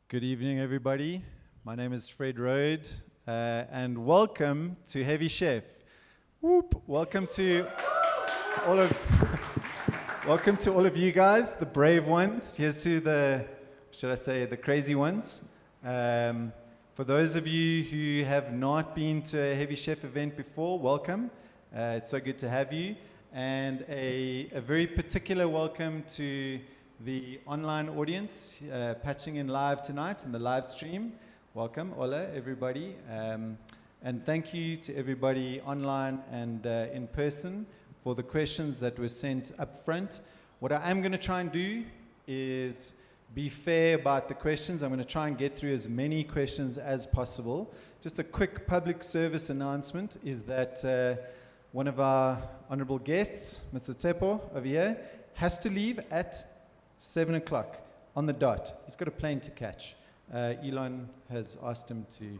Good evening, everybody. My name is Fred Rode, and welcome to Heavy Chef. Whoop! Welcome to all of you guys, the brave ones. Here's to the, should I say, the crazy ones. For those of you who have not been to a Heavy Chef event before, welcome. It's so good to have you, and a very particular welcome to the online audience patching in live tonight in the live stream. Welcome, hola, everybody. And thank you to everybody online and in person for the questions that were sent up front. What I am going to try and do is be fair about the questions. I'm going to try and get through as many questions as possible. Just a quick public service announcement is that one of our honorable guests, Mr. Tshepo over here, has to leave at 7 o'clock on the dot. He's got a plane to catch. Elon has asked him to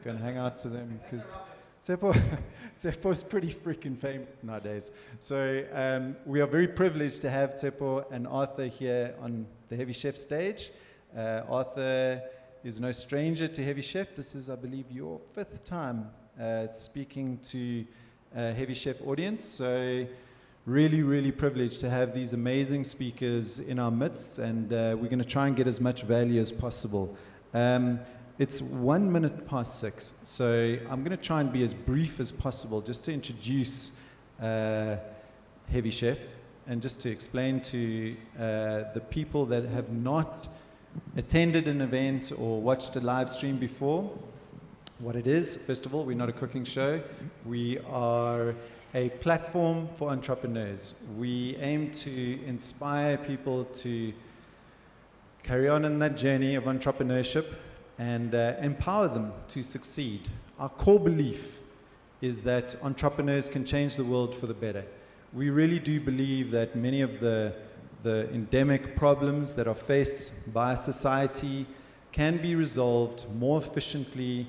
go and hang out to them because Tshepo's pretty freaking famous nowadays. So we are very privileged to have Tshepo and Arthur here on the Heavy Chef stage. Arthur is no stranger to Heavy Chef. This is, I believe, your 5th time speaking to a Heavy Chef audience. So really privileged to have these amazing speakers in our midst, and we're going to try and get as much value as possible. It's 1 minute past 6, so I'm going to try and be as brief as possible just to introduce Heavy Chef and just to explain to the people that have not attended an event or watched a live stream before what it is. First of all, we're not a cooking show. We are a platform for entrepreneurs. We aim to inspire people to carry on in that journey of entrepreneurship and empower them to succeed. Our core belief is that entrepreneurs can change the world for the better. We really do believe that many of the endemic problems that are faced by society can be resolved more efficiently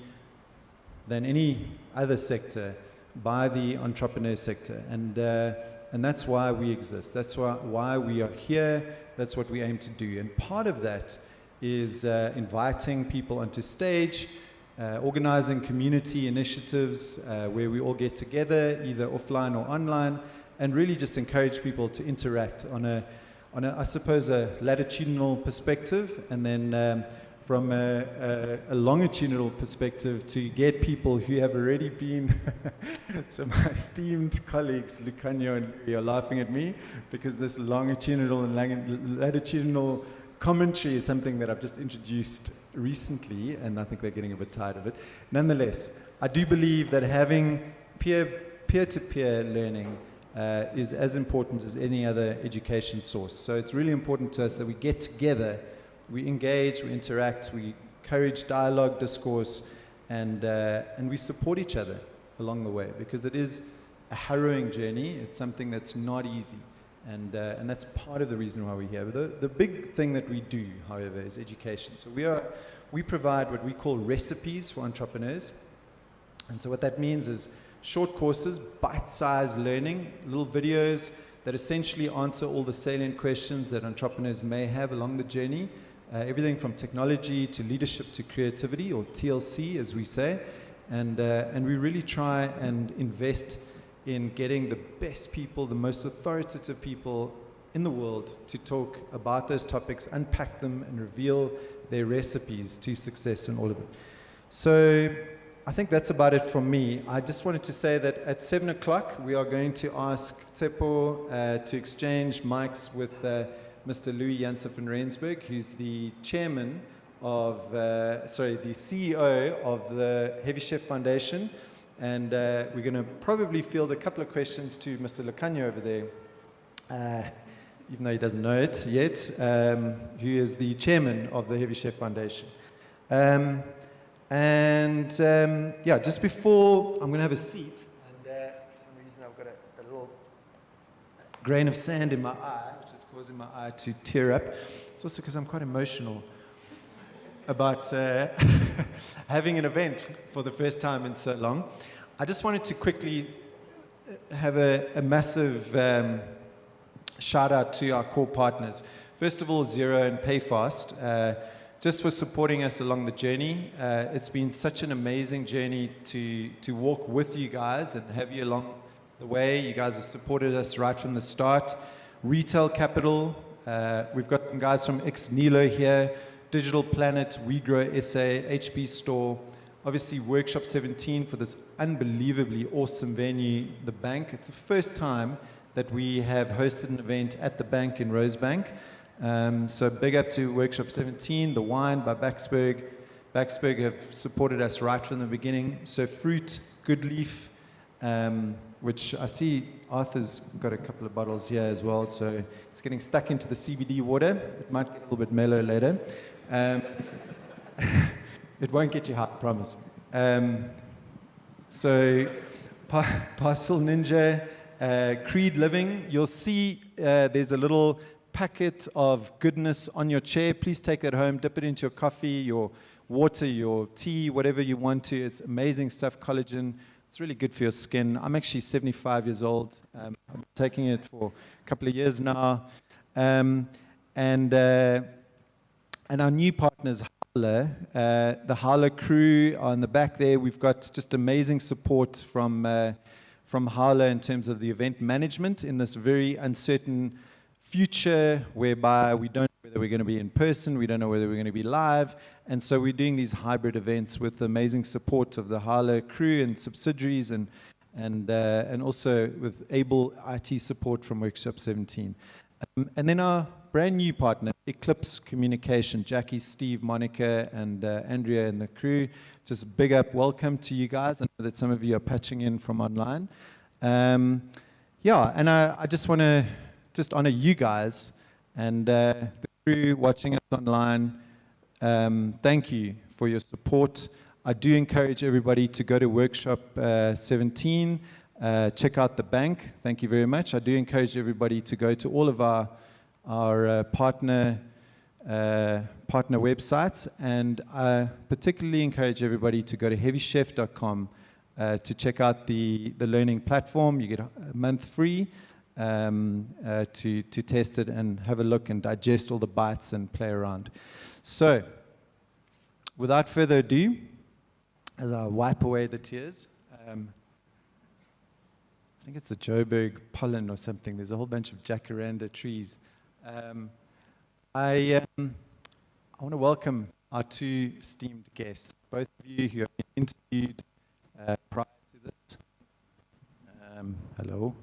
than any other sector by the entrepreneur sector, and that's why we exist. That's why we are here. That's what we aim to do. And part of that is inviting people onto stage, organizing community initiatives where we all get together, either offline or online, and really just encourage people to interact on a I suppose a latitudinal perspective, and then from a longitudinal perspective to get people who have already been so my esteemed colleagues Lukhanyo and Neer are laughing at me because this longitudinal and latitudinal commentary is something that I've just introduced recently, and I think they're getting a bit tired of it. Nonetheless, I do believe that having peer-to-peer learning is as important as any other education source. So it's really important to us that we get together, we engage, we interact, we encourage dialogue, discourse, and we support each other along the way, because it is a harrowing journey. It's something that's not easy, and that's part of the reason why we're here. But the big thing that we do, however, is education. So we provide what we call recipes for entrepreneurs, and so what that means is short courses, bite-sized learning, little videos that essentially answer all the salient questions that entrepreneurs may have along the journey. Everything from technology to leadership to creativity, or TLC as we say, and we really try and invest in getting the best people, the most authoritative people in the world to talk about those topics, unpack them, and reveal their recipes to success in all of it. So I think that's about it from me. I just wanted to say that at 7 o'clock we are going to ask Tshepo to exchange mics with Mr. Janse from Rensburg, who's the chairman of, the CEO of the Heavy Chef Foundation. And we're going to probably field a couple of questions to Mr. Lukhanyo over there, even though he doesn't know it yet, who is the chairman of the Heavy Chef Foundation. Yeah, just before, I'm going to have a seat, and for some reason I've got a little grain of sand in my eye, which is causing my eye to tear up. It's also because I'm quite emotional about having an event for the first time in so long. I just wanted to quickly have a massive shout out to our core partners. First of all, Xero and PayFast. just for supporting us along the journey. It's been such an amazing journey to walk with you guys and have you along the way. You guys have supported us right from the start. Retail Capital, we've got some guys from Nilo here, Digital Planet, WeGrow SA, HB Store, obviously Workshop 17 for this unbelievably awesome venue, the Bank. It's the first time that we have hosted an event at the Bank in Rosebank. So big up to Workshop 17, The Wine by Backsburg. Backsburg have supported us right from the beginning. So Fruit, Good Leaf, which I see Arthur's got a couple of bottles here as well, so it's getting stuck into the CBD water. It might get a little bit mellow later. It won't get you hot, I promise. So Parcel Ninja, Creed Living, you'll see there's a little packet of goodness on your chair. Please take that home, dip it into your coffee, your water, your tea, whatever you want to. It's amazing stuff, collagen. It's really good for your skin. I'm actually 75 years old. I've been taking it for a couple of years now. And our new partners, Howler, the Howler crew on the back there. We've got just amazing support from Howler in terms of the event management in this very uncertain future whereby we don't know whether we're going to be in person, we don't know whether we're going to be live, and so we're doing these hybrid events with the amazing support of the Howler crew and subsidiaries and also with able IT support from Workshop 17. And then our brand new partner, Eclipse Communication, Jackie, Steve, Monica, and Andrea and the crew. Just big up, welcome to you guys. I know that some of you are patching in from online. Yeah, and I just want to just honor you guys and the crew watching us online. Thank you for your support. I do encourage everybody to go to Workshop 17, check out the Bank. Thank you very much. I do encourage everybody to go to all of our partner websites, and I particularly encourage everybody to go to heavychef.com to check out the learning platform. You get a month free to test it and have a look and digest all the bites and play around. So, without further ado, as I wipe away the tears, I think it's a Joburg pollen or something. There's a whole bunch of jacaranda trees. I want to welcome our two esteemed guests, both of you who have been interviewed prior to this. Hello.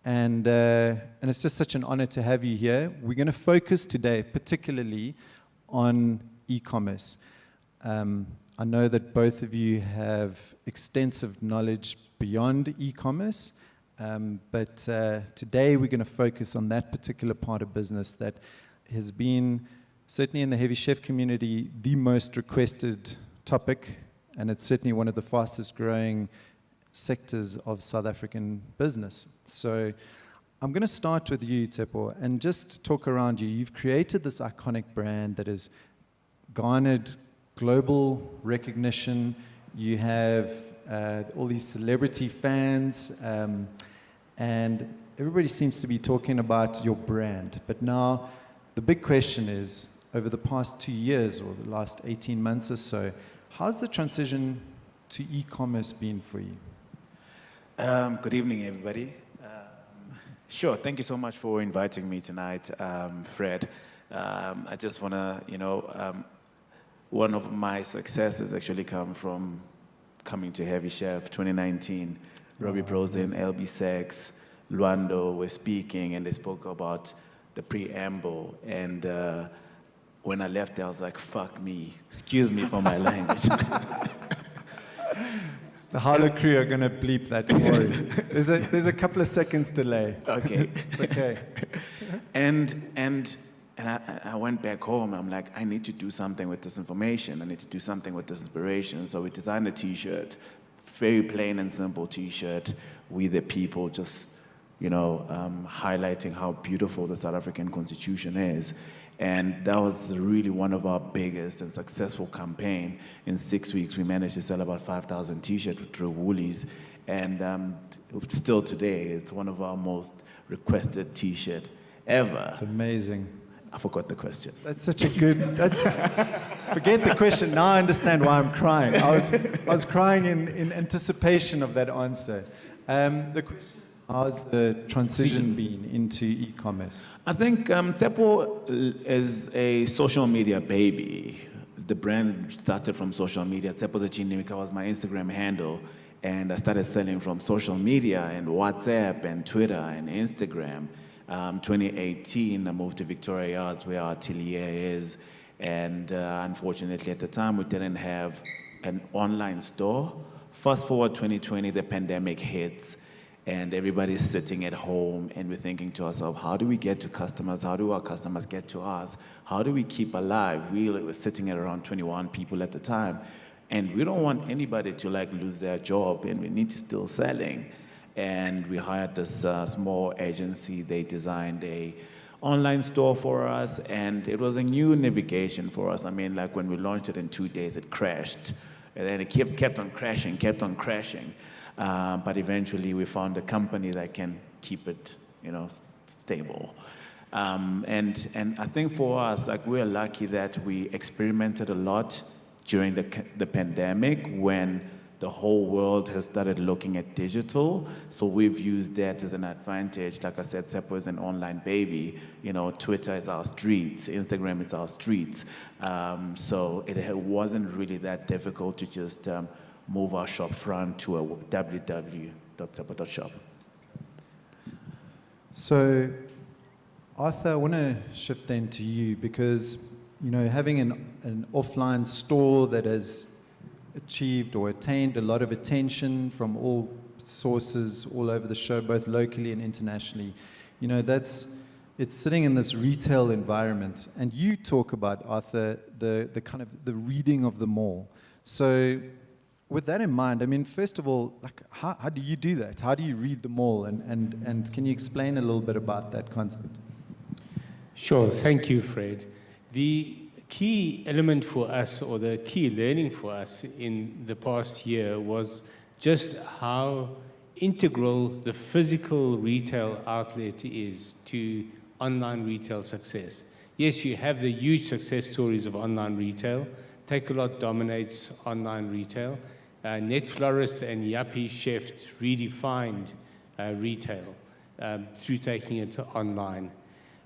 And it's just such an honor to have you here. We're going to focus today particularly on e-commerce. I know that both of you have extensive knowledge beyond e-commerce, but today we're going to focus on that particular part of business that has been, certainly in the Heavy Chef community, the most requested topic, and it's certainly one of the fastest growing sectors of South African business. So I'm going to start with you, Tshepo, and just talk around you. You've created this iconic brand that has garnered global recognition. You have all these celebrity fans, and everybody seems to be talking about your brand. But now the big question is, over the past 2 years or the last 18 months or so, how's the transition to e-commerce been for you? Good evening, everybody. Sure, thank you so much for inviting me tonight, Fred. I just want to, one of my successes actually come from coming to Heavy Chef 2019. Robbie Prosen, LB Sex, Luando were speaking, and they spoke about the preamble. And when I left there, I was like, fuck me. Excuse me for my language. The Harlow crew are going to bleep that story. There's a couple of seconds delay. Okay. It's okay. And I went back home. I'm like, I need to do something with this information. I need to do something with this inspiration. So we designed a T-shirt, very plain and simple T-shirt. We the people just, highlighting how beautiful the South African Constitution is. And that was really one of our biggest and successful campaign. In 6 weeks, we managed to sell about 5,000 T-shirts through Woolies. And still today, it's one of our most requested T-shirt ever. It's amazing. I forgot the question. That's such a good. Forget the question. Now I understand why I'm crying. I was crying in anticipation of that answer. The question is, how's the transition been into e-commerce? I think Tshepo is a social media baby. The brand started from social media. Tshepo the Jeans was my Instagram handle, and I started selling from social media and WhatsApp and Twitter and Instagram. 2018, I moved to Victoria Yards, where our atelier is, and unfortunately at the time we didn't have an online store. Fast forward 2020, the pandemic hits, and everybody's sitting at home, and we're thinking to ourselves, how do we get to customers? How do our customers get to us? How do we keep alive? We were sitting at around 21 people at the time, and we don't want anybody to lose their job, and we need to still selling. And we hired this small agency. They designed a online store for us, and it was a new navigation for us. I mean, when we launched it in 2 days, it crashed. And then it kept on crashing. But eventually we found a company that can keep it, stable. And I think for us, we're lucky that we experimented a lot during the pandemic when the whole world has started looking at digital, so we've used that as an advantage. Like I said, Tshepo is an online baby. Twitter is our streets, Instagram is our streets. So it wasn't really that difficult to just move our shop front to a www.tshepo.shop. So, Arthur, I want to shift then to you because, having an offline store that has achieved or attained a lot of attention from all sources all over the show, both locally and internationally. It's sitting in this retail environment, and you talk about, Arthur, the kind of the reading of the mall. So with that in mind, first of all, how do you do that? How do you read the mall? And can you explain a little bit about that concept? Sure, thank you, Fred. The key element for us, or the key learning for us in the past year, was just how integral the physical retail outlet is to online retail success. Yes, you have the huge success stories of online retail. Takealot dominates online retail. Netflorist and Yuppie Chef redefined retail through taking it online.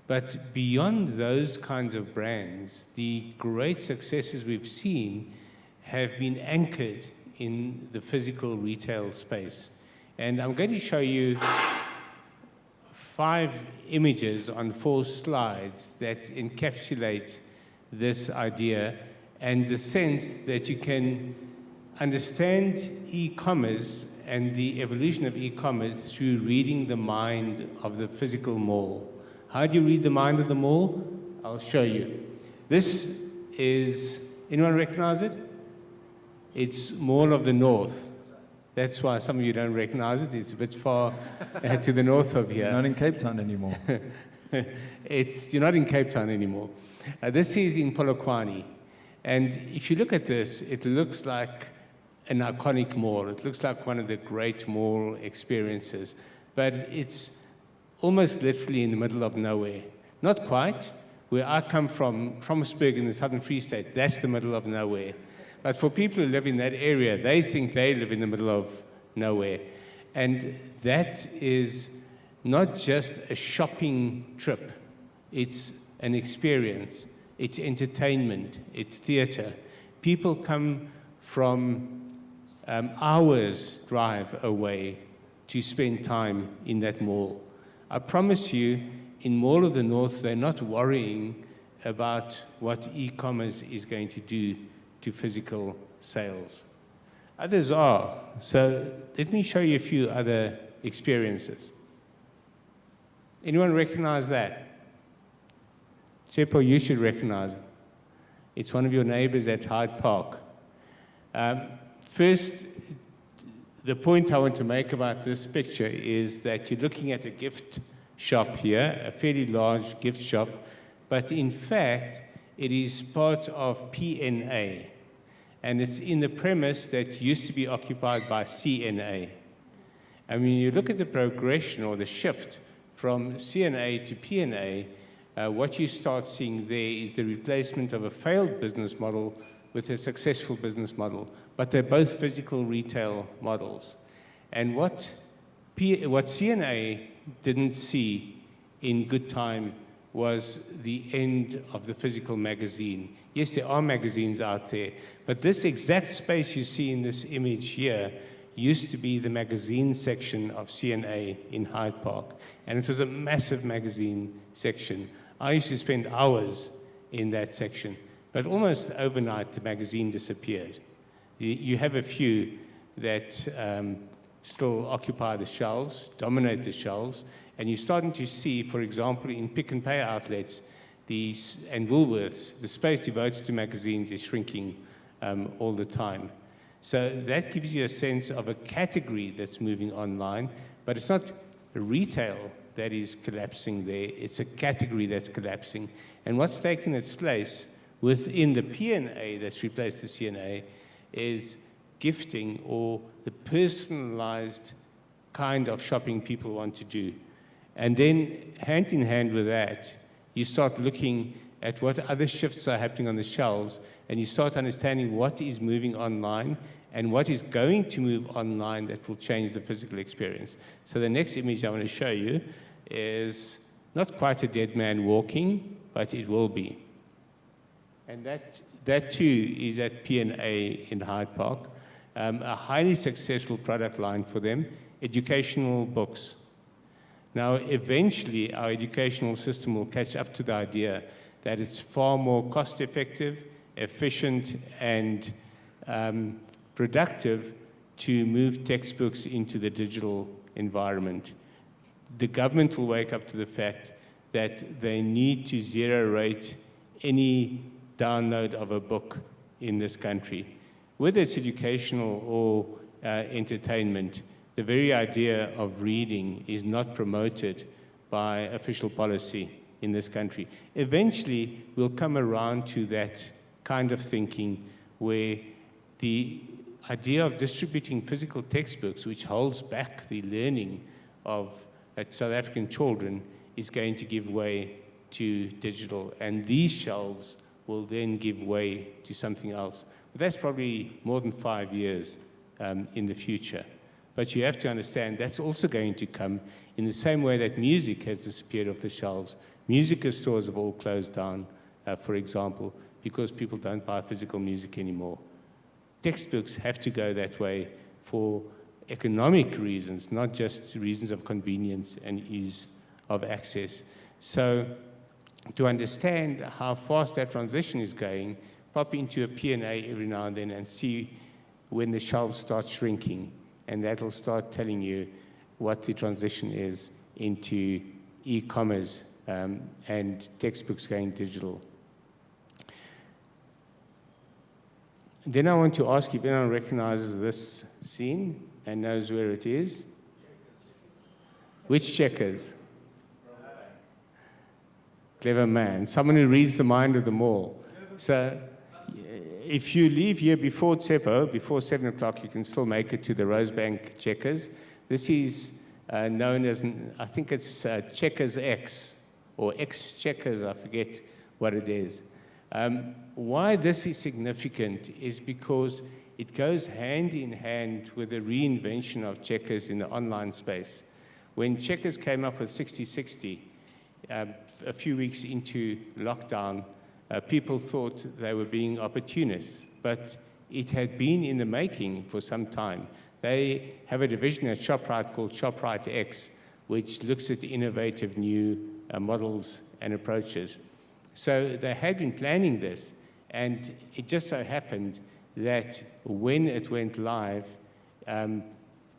But beyond those kinds of brands, the great successes we've seen have been anchored in the physical retail space. And I'm going to show you 5 images on 4 slides that encapsulate this idea and the sense that you can understand e-commerce and the evolution of e-commerce through reading the mind of the physical mall. How do you read the mind of the mall? I'll show you. This is, anyone recognize it? It's Mall of the North. That's why some of you don't recognize it. It's a bit far to the north of here. Not in Cape Town anymore. You're not in Cape Town anymore. This is in Polokwane. And if you look at this, it looks like an iconic mall. It looks like one of the great mall experiences. But it's almost literally in the middle of nowhere. Not quite. Where I come from, Rensburg in the Southern Free State, that's the middle of nowhere. But for people who live in that area, they think they live in the middle of nowhere. And that is not just a shopping trip. It's an experience. It's entertainment. It's theater. People come from hours drive away to spend time in that mall. I promise you, in Mall of the North, they're not worrying about what e-commerce is going to do to physical sales. Others are. So let me show you a few other experiences. Anyone recognize that? Tshepo, you should recognize it. It's one of your neighbors at Hyde Park. First, the point I want to make about this picture is that you're looking at a gift shop here, a fairly large gift shop, but in fact, it is part of PNA, and it's in the premise that used to be occupied by CNA. And when you look at the progression or the shift from CNA to PNA, what you start seeing there is the replacement of a failed business model with a successful business model. But they're both physical retail models. And what CNA didn't see in good time was the end of the physical magazine. Yes, there are magazines out there, but this exact space you see in this image here used to be the magazine section of CNA in Hyde Park, and it was a massive magazine section. I used to spend hours in that section, but almost overnight the magazine disappeared. You have a few that still occupy the shelves, dominate the shelves, and you're starting to see, for example, in pick and pay outlets and Woolworths, the space devoted to magazines is shrinking all the time. So that gives you a sense of a category that's moving online, but it's not retail that is collapsing there, it's a category that's collapsing. And what's taken its place within the P&A that's replaced the CNA is gifting, or the personalized kind of shopping people want to do. And then hand in hand with that, you start looking at what other shifts are happening on the shelves, and you start understanding what is moving online and what is going to move online that will change the physical experience. So the next image I want to show you is not quite a dead man walking, but it will be. And that too is at P&A in Hyde Park. A highly successful product line for them, educational books. Now, eventually, our educational system will catch up to the idea that it's far more cost-effective, efficient, and productive to move textbooks into the digital environment. The government will wake up to the fact that they need to zero-rate any download of a book in this country. Whether it's educational or entertainment, the very idea of reading is not promoted by official policy in this country. Eventually, we'll come around to that kind of thinking where the idea of distributing physical textbooks, which holds back the learning of South African children, is going to give way to digital. And these shelves will then give way to something else. But that's probably more than 5 years in the future. But you have to understand that's also going to come in the same way that music has disappeared off the shelves. Music stores have all closed down, for example, because people don't buy physical music anymore. Textbooks have to go that way for economic reasons, not just reasons of convenience and ease of access. So to understand how fast that transition is going, pop into a P&A every now and then and see when the shelves start shrinking, and that'll start telling you what the transition is into e-commerce and textbooks going digital. Then I want to ask if anyone recognizes this scene and knows where it is. Which Checkers? Clever man, someone who reads the mind of them all. So if you leave here before Tshepo, before 7 o'clock, you can still make it to the Rosebank Checkers. This is known as, I think it's Checkers X, or X Checkers, I forget what it is. Why this is significant is because it goes hand in hand with the reinvention of Checkers in the online space. When Checkers came up with 60/60, a few weeks into lockdown, people thought they were being opportunists, but it had been in the making for some time. They have a division at ShopRite called ShopRite X, which looks at innovative new models and approaches. So they had been planning this, and it just so happened that when it went live,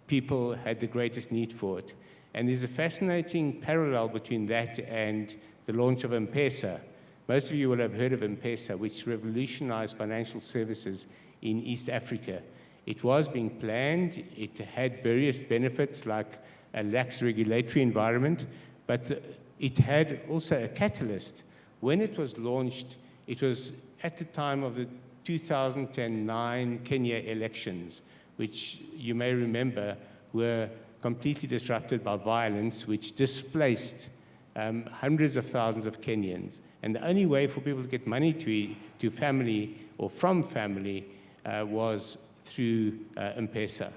people had the greatest need for it. And there's a fascinating parallel between that and the launch of M-Pesa. Most of you will have heard of M-Pesa, which revolutionized financial services in East Africa. It was being planned. It had various benefits like a lax regulatory environment, but it had also a catalyst. When it was launched, it was at the time of the 2009 Kenya elections, which you may remember were completely disrupted by violence, which displaced hundreds of thousands of Kenyans. And the only way for people to get money to family or from family was through M-Pesa.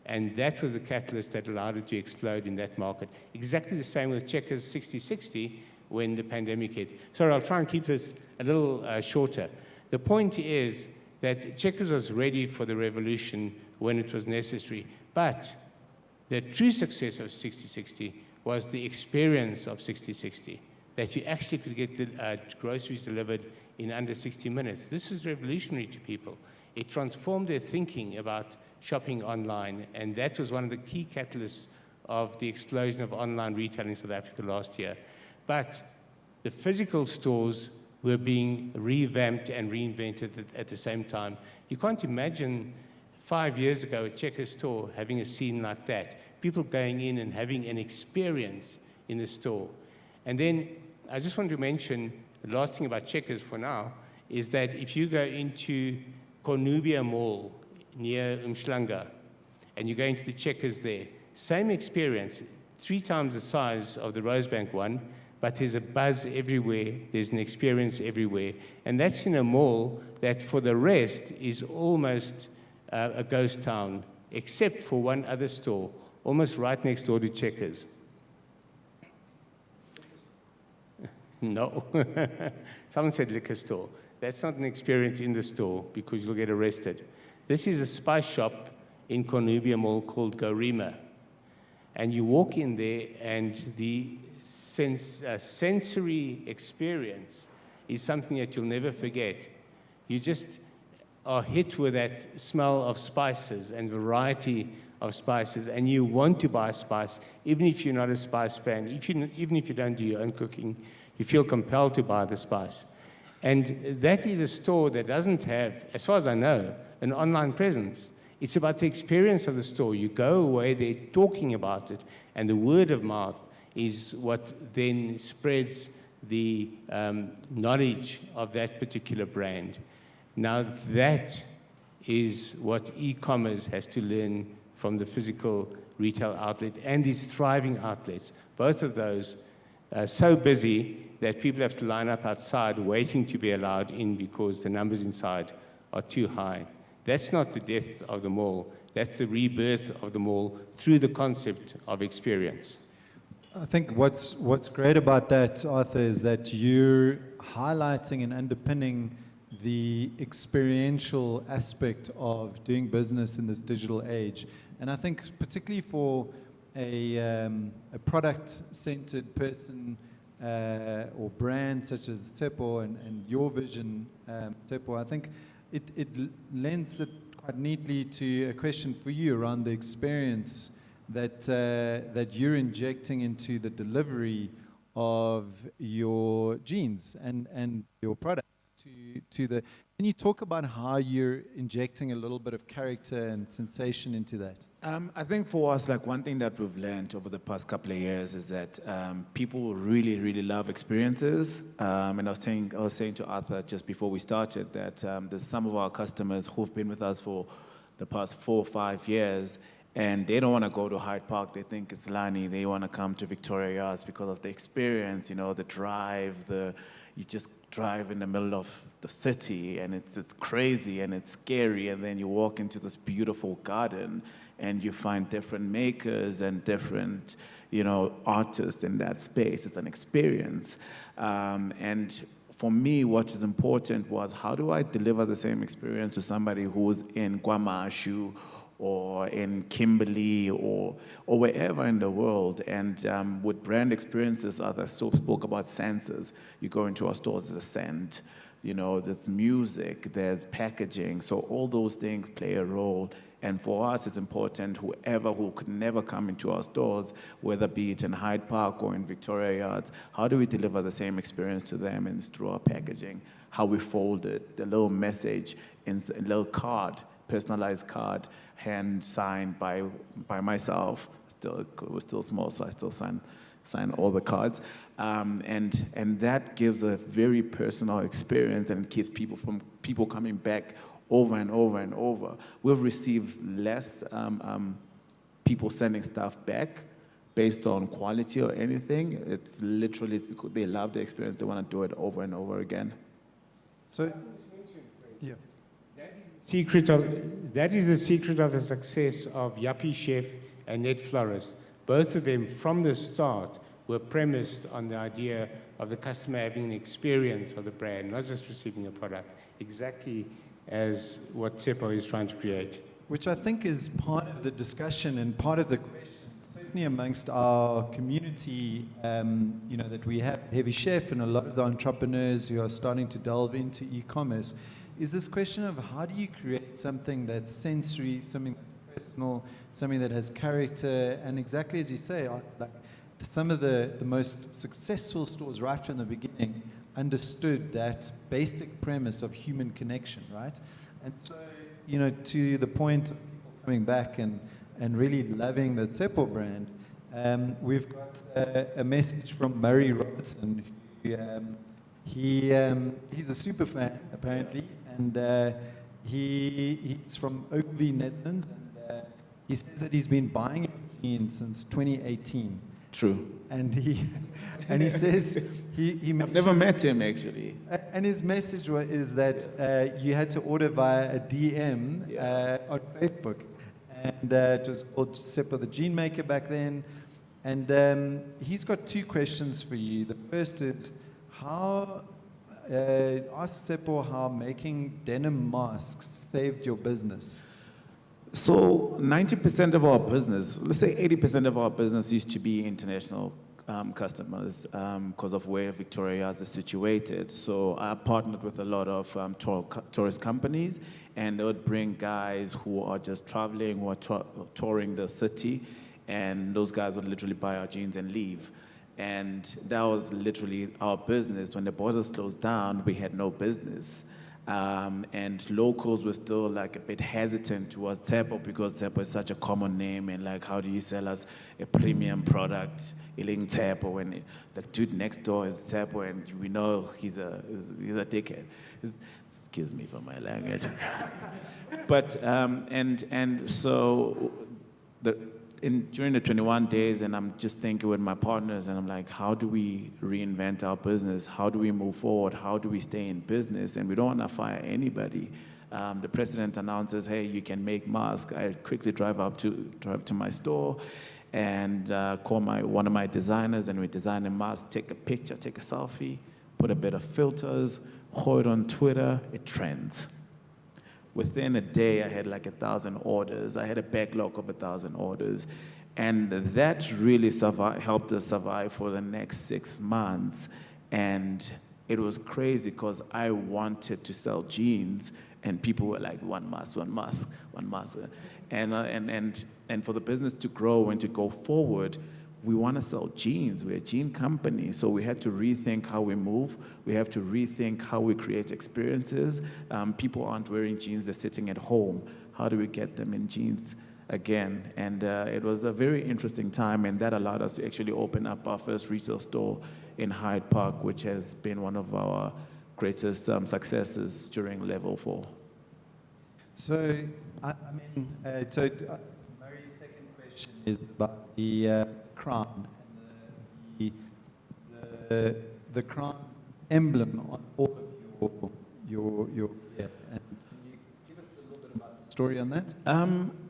And that was the catalyst that allowed it to explode in that market. Exactly the same with Checkers 60/60 when the pandemic hit. Sorry, I'll try and keep this a little shorter. The point is that Checkers was ready for the revolution when it was necessary. But the true success of 60/60 was the experience of 60/60, that you actually could get groceries delivered in under 60 minutes. This is revolutionary to people. It transformed their thinking about shopping online, and that was one of the key catalysts of the explosion of online retail in South Africa last year. But the physical stores were being revamped and reinvented at the same time. You can't imagine 5 years ago a Checkers store having a scene like that, people going in and having an experience in the store. And then I just want to mention, the last thing about Checkers for now, is that if you go into Cornubia Mall near Umhlanga, and you go into the Checkers there, same experience, 3 times the size of the Rosebank one, but there's a buzz everywhere, there's an experience everywhere. And that's in a mall that for the rest is almost a ghost town, except for one other store, almost right next door to Checkers. No. Someone said liquor store. That's not an experience in the store because you'll get arrested. This is a spice shop in Cornubia Mall called Gorima. And you walk in there and the sensory experience is something that you'll never forget. You just are hit with that smell of spices and variety of spices, and you want to buy spice, even if you're not a spice fan, even if you don't do your own cooking, you feel compelled to buy the spice. And that is a store that doesn't have, as far as I know, an online presence. It's about the experience of the store. You go away there talking about it, and the word of mouth is what then spreads the knowledge of that particular brand. Now that is what e-commerce has to learn from the physical retail outlet and these thriving outlets. Both of those are so busy that people have to line up outside waiting to be allowed in because the numbers inside are too high. That's not the death of the mall. That's the rebirth of the mall through the concept of experience. I think what's great about that, Arthur, is that you're highlighting and underpinning the experiential aspect of doing business in this digital age. And I think particularly for a product-centered person or brand such as Tshepo and your vision, Tshepo, I think it lends it quite neatly to a question for you around the experience that you're injecting into the delivery of your jeans and your products to the. Can you talk about how you're injecting a little bit of character and sensation into that? I think for us, like one thing that we've learned over the past couple of years is that people really, really love experiences. And I was saying to Arthur just before we started that there's some of our customers who've been with us for the past 4 or 5 years, and they don't want to go to Hyde Park. They think it's Lani. They want to come to Victoria Yards because of the experience, the drive, you just drive in the middle of the city, and it's crazy and it's scary, and then you walk into this beautiful garden and you find different makers and different artists in that space. It's an experience. And for me, what is important was how do I deliver the same experience to somebody who's in KwaMashu or in Kimberley or wherever in the world. And with brand experiences, others spoke about senses. You go into our stores, there's a scent, there's music, there's packaging. So all those things play a role. And for us, it's important whoever who could never come into our stores, whether be it in Hyde Park or in Victoria Yards, how do we deliver the same experience to them? And it's through our packaging, how we fold it, the little message, in a little card, personalized card, hand signed by myself. It was still small, so I still sign all the cards, and that gives a very personal experience and keeps people coming back over and over and over. We've received less people sending stuff back, based on quality or anything. It's literally because they love the experience. They want to do it over and over again. So, yeah. That is the secret of the success of Yuppie Chef and Net Florist. Both of them, from the start, were premised on the idea of the customer having an experience of the brand, not just receiving a product, exactly as what Tshepo is trying to create. Which I think is part of the discussion and part of the question, certainly amongst our community, that we have Heavy Chef and a lot of the entrepreneurs who are starting to delve into e-commerce, is this question of how do you create something that's sensory, something that's personal, something that has character, and exactly as you say, like some of the most successful stores right from the beginning understood that basic premise of human connection, right? And so, to the point of people coming back and really loving the Tshepo brand, we've got a message from Murray Robertson. He's a super fan, apparently, and he's from Oakville, Netherlands, and he says that he's been buying jeans since 2018. True. And he says he I've never met him, actually. And his message is that you had to order via a DM on Facebook. And it was called Tshepo the Jean Maker back then. And he's got two questions for you. The first is, ask Tshepo how making denim masks saved your business. So 90% of our business, let's say 80% of our business used to be international customers because of where Victoria is situated. So I partnered with a lot of tourist companies, and they would bring guys who are just traveling, who are touring the city, and those guys would literally buy our jeans and leave. And that was literally our business. When the borders closed down, we had no business. And locals were still like a bit hesitant towards Tshepo because Tshepo is such a common name, and like, how do you sell us a premium product, Iling Tshepo, when the dude next door is Tshepo and we know he's a dickhead. Excuse me for my language. But and so during the 21 days, and I'm just thinking with my partners, and I'm like, how do we reinvent our business? How do we move forward? How do we stay in business? And we don't want to fire anybody. The president announces, hey, you can make masks. I quickly drive to my store and call one of my designers, and we design a mask, take a picture, take a selfie, put a bit of filters, hold it on Twitter, it trends. Within a day, I had like 1,000 orders. I had a backlog of 1,000 orders. And that really helped us survive for the next 6 months. And it was crazy because I wanted to sell jeans, and people were like, one mask, one mask, one mask. And for the business to grow and to go forward, we want to sell jeans. We're a jean company, so we had to rethink how we move. We have to rethink how we create experiences. People aren't wearing jeans, they're sitting at home. How do we get them in jeans again? And it was a very interesting time, and that allowed us to actually open up our first retail store in Hyde Park, which has been one of our greatest successes during level 4. So, Mary's second question is about the crown and the crown emblem on all of your gear. And can you give us a little bit about the story on that?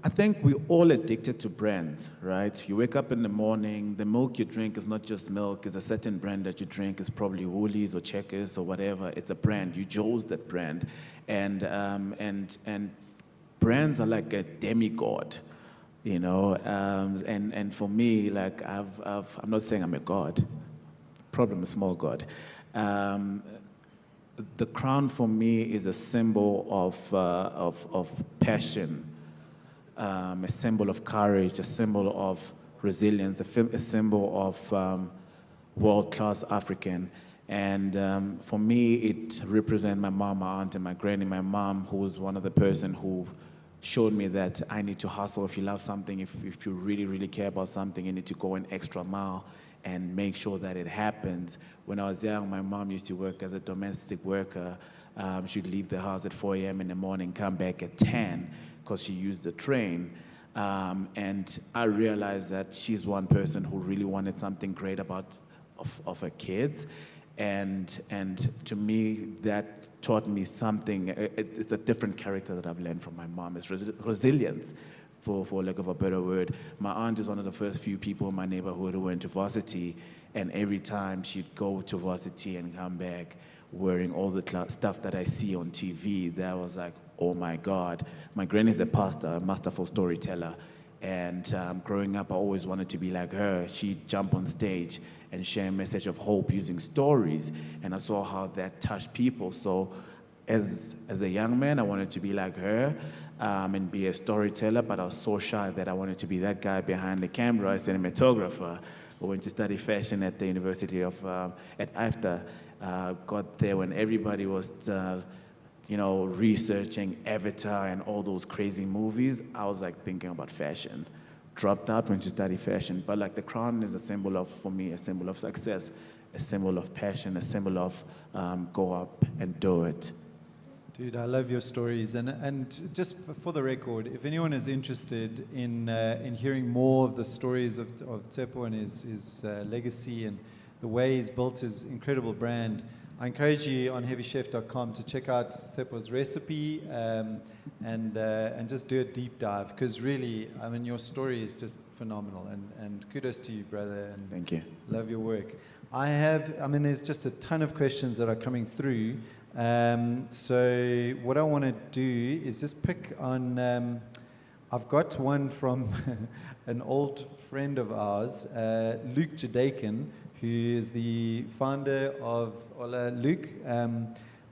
I think we're all addicted to brands, right? You wake up in the morning, the milk you drink is not just milk, it's a certain brand that you drink. It's probably Woolies or Checkers or whatever. It's a brand. You chose that brand. And brands are like a demigod. You know, and for me, like I'm not saying I'm a god, probably I'm a small god. The crown for me is a symbol of passion, a symbol of courage, a symbol of resilience, a symbol of world-class African. And for me, it represents my mom, my aunt, and my granny. My mom, who was one of the person who showed me that I need to hustle. If you love something, if you really, really care about something, you need to go an extra mile and make sure that it happens. When I was young, my mom used to work as a domestic worker. She'd leave the house at 4 a.m. in the morning, come back at 10 because she used the train. And I realized that she's one person who really wanted something great of her kids. And to me, that taught me something. It's a different character that I've learned from my mom. It's resilience, for lack of a better word. My aunt is one of the first few people in my neighborhood who went to varsity, and every time she'd go to varsity and come back wearing all the stuff that I see on TV, that was like, oh my God. My granny's a pastor, a masterful storyteller. And growing up, I always wanted to be like her. She'd jump on stage and share a message of hope using stories. And I saw how that touched people. So as a young man, I wanted to be like her and be a storyteller, but I was so shy that I wanted to be that guy behind the camera, a cinematographer. I went to study fashion at the University of, at IFTA. Got there when everybody was researching Avatar and all those crazy movies. I was like thinking about fashion. Dropped out, went to study fashion. But like the crown is a symbol of, for me, a symbol of success, a symbol of passion, a symbol of go up and do it. Dude, I love your stories. And just for the record, if anyone is interested in hearing more of the stories of Tshepo and his legacy and the way he's built his incredible brand, I encourage you on heavychef.com to check out Tshepo's recipe and just do a deep dive, because really, I mean, your story is just phenomenal, and kudos to you, brother. And thank you. Love your work. There's just a ton of questions that are coming through. So what I want to do is just pick on, I've got one from an old friend of ours, Luke Jadakin, who is the founder of, Luke,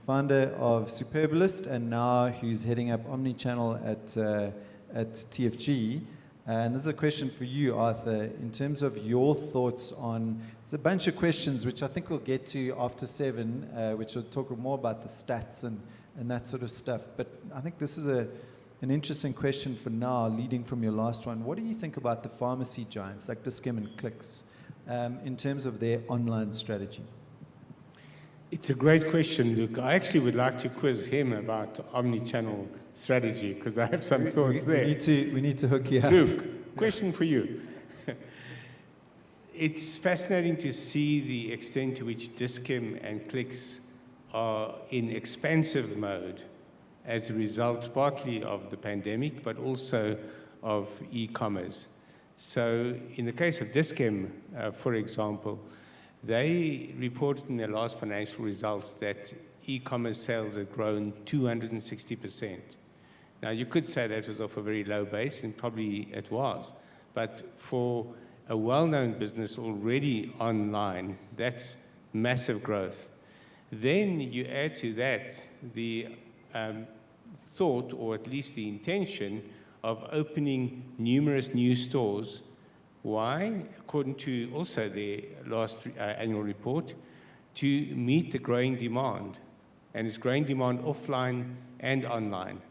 founder of Superbalist, and now who's heading up Omnichannel at TFG. And this is a question for you, Arthur, in terms of your thoughts on, it's a bunch of questions which I think we'll get to after 7, which will talk more about the stats and that sort of stuff. But I think this is an interesting question for now, leading from your last one. What do you think about the pharmacy giants like Dis-Chem and Clicks in terms of their online strategy? It's a great question, Luke. I actually would like to quiz him about omni-channel strategy, because I have some thoughts there. We need to hook you up. Luke, question for you. It's fascinating to see the extent to which Dis-Chem and Clicks are in expansive mode as a result partly of the pandemic, but also of e-commerce. So in the case of Dis-Chem, for example, they reported in their last financial results that e-commerce sales had grown 260%. Now, you could say that was off a very low base, and probably it was. But for a well-known business already online, that's massive growth. Then you add to that the thought, or at least the intention, of opening numerous new stores. Why? According to also their last annual report, to meet the growing demand. And it's growing demand offline and online.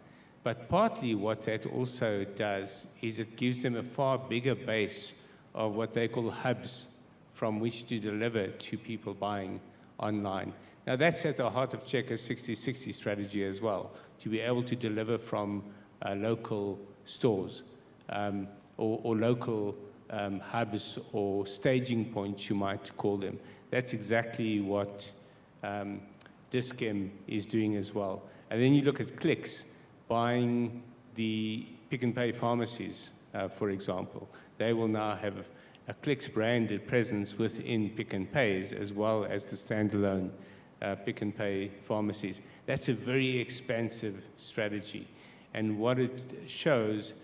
But partly what that also does is it gives them a far bigger base of what they call hubs from which to deliver to people buying online. Now that's at the heart of Checkers 60/60 strategy as well, to be able to deliver from local stores or local hubs or staging points, you might call them. That's exactly what Dis-Chem is doing as well. And then you look at Clicks, buying the Pick n Pay pharmacies, for example. They will now have a Clicks branded presence within Pick n Pays, as well as the standalone Pick n Pay pharmacies. That's a very expansive strategy. And what it shows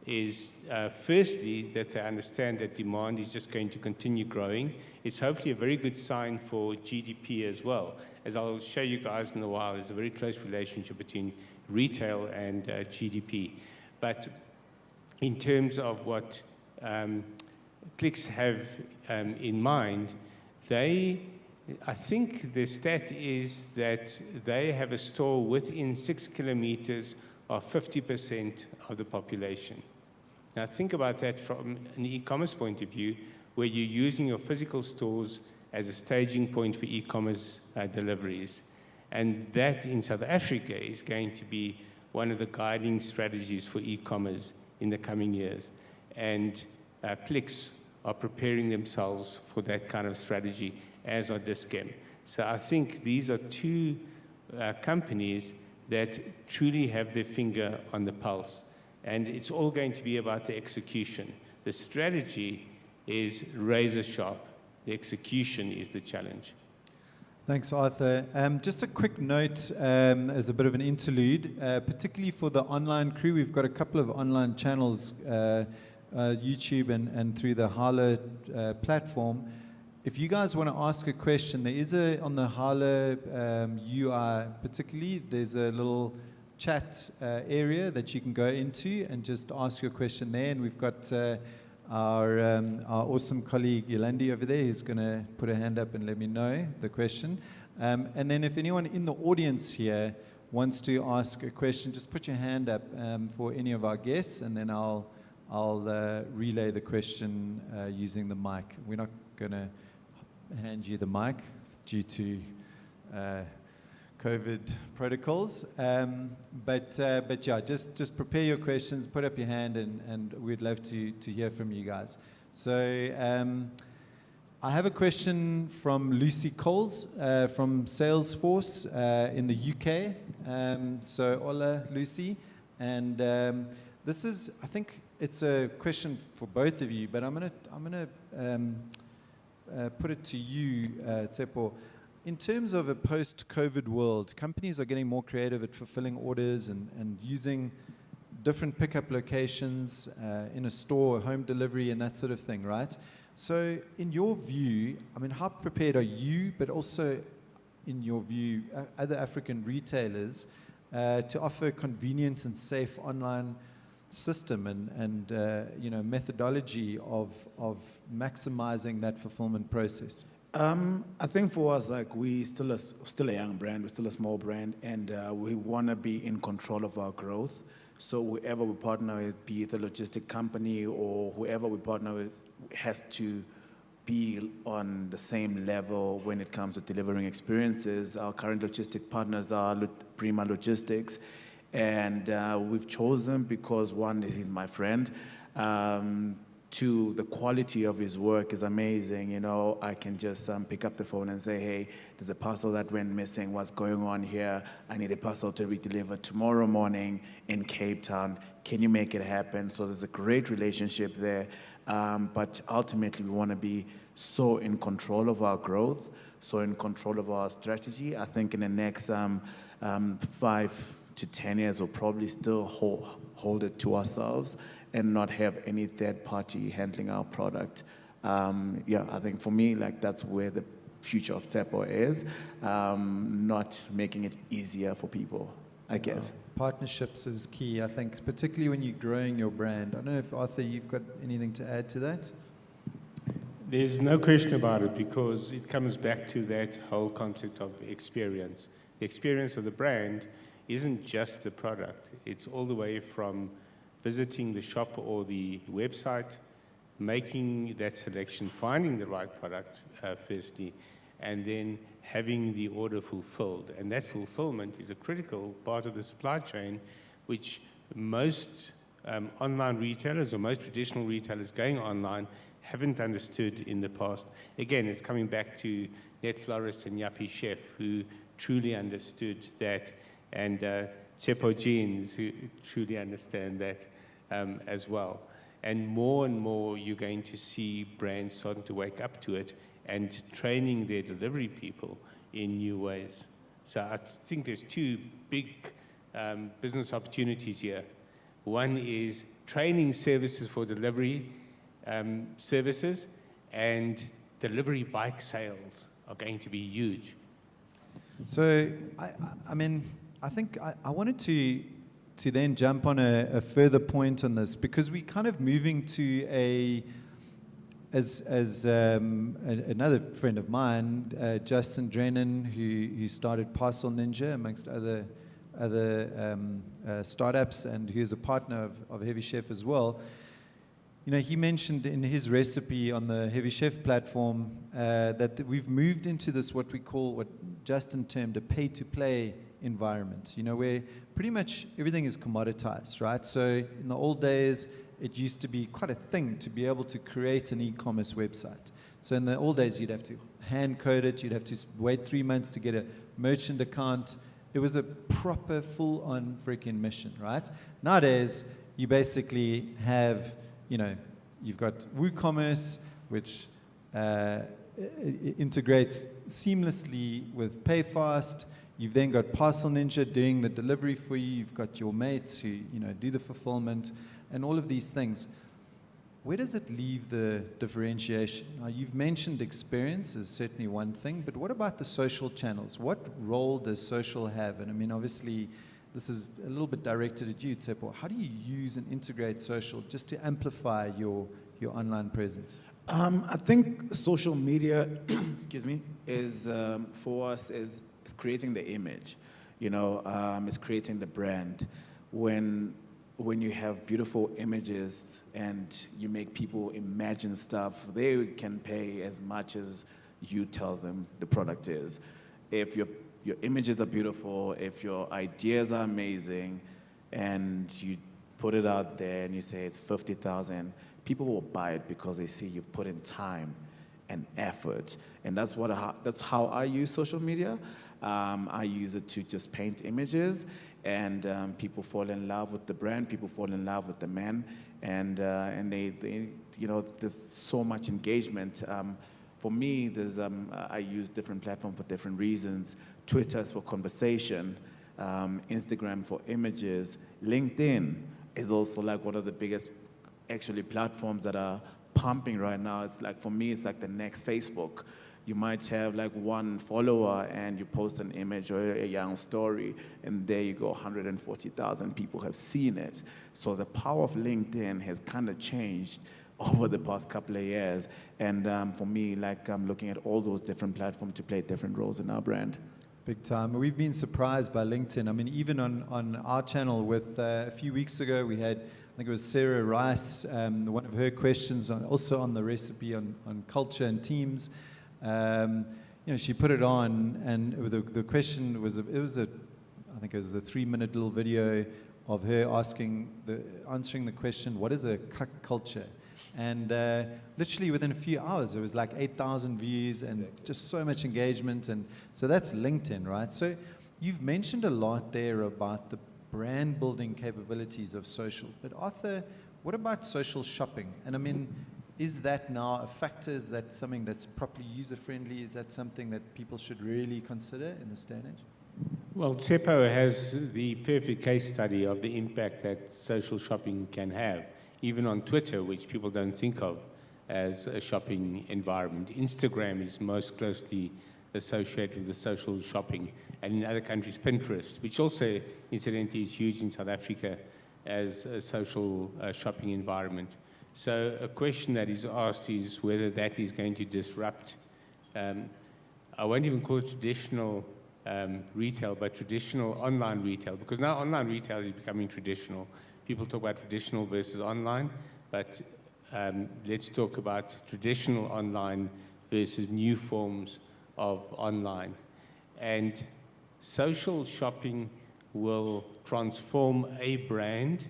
is, firstly, that they understand that demand is just going to continue growing. It's hopefully a very good sign for GDP as well. As I'll show you guys in a while, there's a very close relationship between retail and GDP. But in terms of what Clicks have in mind, I think the stat is that they have a store within 6 kilometers of 50% of the population. Now think about that from an e-commerce point of view, where you're using your physical stores as a staging point for e-commerce deliveries. And that in South Africa is going to be one of the guiding strategies for e-commerce in the coming years. And Clicks are preparing themselves for that kind of strategy, as are Dis-Chem. So I think these are two companies that truly have their finger on the pulse. And it's all going to be about the execution. The strategy is razor sharp. The execution is the challenge. Thanks, Arthur. Just a quick note as a bit of an interlude, particularly for the online crew. We've got a couple of online channels, YouTube and through the Hala platform. If you guys want to ask a question, there is on the Hala UI particularly, there's a little chat area that you can go into and just ask your question there. And we've got our awesome colleague Yolandi over there who's going to put her hand up and let me know the question. And then if anyone in the audience here wants to ask a question, just put your hand up for any of our guests, and then I'll relay the question using the mic. We're not going to hand you the mic due to COVID protocols. But yeah, just prepare your questions, put up your hand, and we'd love to hear from you guys. So I have a question from Lucy Coles from Salesforce in the UK. So hola, Lucy. And this is, I think it's a question for both of you, but I'm gonna put it to you, Tshepo. In terms of a post-COVID world, companies are getting more creative at fulfilling orders and using different pickup locations in a store, home delivery, and that sort of thing, right? So in your view, I mean, how prepared are you, but also in your view, other African retailers to offer convenient and safe online system and methodology of maximizing that fulfillment process? I think for us, like, we still a young brand, we're still a small brand, and we want to be in control of our growth. So whoever we partner with, be it a logistic company or whoever we partner with, has to be on the same level when it comes to delivering experiences. Our current logistic partners are Prima Logistics, and we've chosen because, one, he's my friend. Two, the quality of his work is amazing. You know, I can just pick up the phone and say, hey, there's a parcel that went missing. What's going on here? I need a parcel to be delivered tomorrow morning in Cape Town. Can you make it happen? So there's a great relationship there. But ultimately, we want to be so in control of our growth, so in control of our strategy. I think in the next 5 to 10 years, we'll probably still hold it to ourselves and not have any third party handling our product. I think for me, like, that's where the future of Tshepo is, not making it easier for people, I guess. Partnerships is key, I think, particularly when you're growing your brand. I don't know if, Arthur, you've got anything to add to that? There's no question about it, because it comes back to that whole concept of experience. The experience of the brand isn't just the product. It's all the way from visiting the shop or the website, making that selection, finding the right product firstly, and then having the order fulfilled. And that fulfillment is a critical part of the supply chain, which most online retailers or most traditional retailers going online haven't understood in the past. Again, it's coming back to Net Florist and Yappy Chef, who truly understood that, and Tshepo Jeans, who truly understand that as well. And more you're going to see brands starting to wake up to it and training their delivery people in new ways. So I think there's two big business opportunities here. One is training services for delivery services, and delivery bike sales are going to be huge. So, I mean, I think I wanted to then jump on a further point on this, because we're kind of moving to another friend of mine, Justin Drennan, who started Parcel Ninja amongst other startups, and who's a partner of Heavy Chef as well. You know, he mentioned in his recipe on the Heavy Chef platform that we've moved into this, what Justin termed a pay-to-play environment, you know, where pretty much everything is commoditized, right? So in the old days, it used to be quite a thing to be able to create an e-commerce website. So in the old days, you'd have to hand code it, you'd have to wait 3 months to get a merchant account. It was a proper full-on freaking mission, right? Nowadays, you basically have, you know, you've got WooCommerce, which integrates seamlessly with PayFast. You've then got Parcel Ninja doing the delivery for you. You've got your mates who, you know, do the fulfillment and all of these things. Where does it leave the differentiation? Now, you've mentioned experience is certainly one thing, but what about the social channels? What role does social have? And I mean, obviously, this is a little bit directed at you, Tshepo. How do you use and integrate social just to amplify your online presence? I think social media, excuse me, is for us is creating the image. You know, it's creating the brand. When you have beautiful images and you make people imagine stuff, they can pay as much as you tell them the product is. If your images are beautiful, if your ideas are amazing, and you put it out there and you say it's 50,000, people will buy it because they see you've put in time and effort. And that's how I use social media. I use it to just paint images, and people fall in love with the brand, people fall in love with the man, and they you know, there's so much engagement. For me, I use different platforms for different reasons. Twitter is for conversation, Instagram for images, LinkedIn is also like one of the biggest actually platforms that are pumping right now. It's like, for me, it's like the next Facebook. You might have like one follower and you post an image or a young story, and there you go, 140,000 people have seen it. So the power of LinkedIn has kind of changed over the past couple of years. And for me, like, I'm looking at all those different platforms to play different roles in our brand. Big time. We've been surprised by LinkedIn. I mean, even on our channel with a few weeks ago, we had, I think it was Sarah Rice, one of her questions also on the recipe on culture and teams. You know, she put it on, and the question was, I think it was a 3-minute little video of her answering the question, what is a culture? And literally within a few hours, there was like 8,000 views and just so much engagement. And so that's LinkedIn, right? So you've mentioned a lot there about the brand building capabilities of social. But Arthur, what about social shopping? And I mean, is that now a factor? Is that something that's properly user-friendly? Is that something that people should really consider in this day and age? Well, Tshepo has the perfect case study of the impact that social shopping can have, even on Twitter, which people don't think of as a shopping environment. Instagram is most closely associated with the social shopping, and in other countries, Pinterest, which also, incidentally, is huge in South Africa as a social shopping environment. So a question that is asked is whether that is going to disrupt, I won't even call it traditional retail, but traditional online retail, because now online retail is becoming traditional. People talk about traditional versus online, but let's talk about traditional online versus new forms of online. And social shopping will transform a brand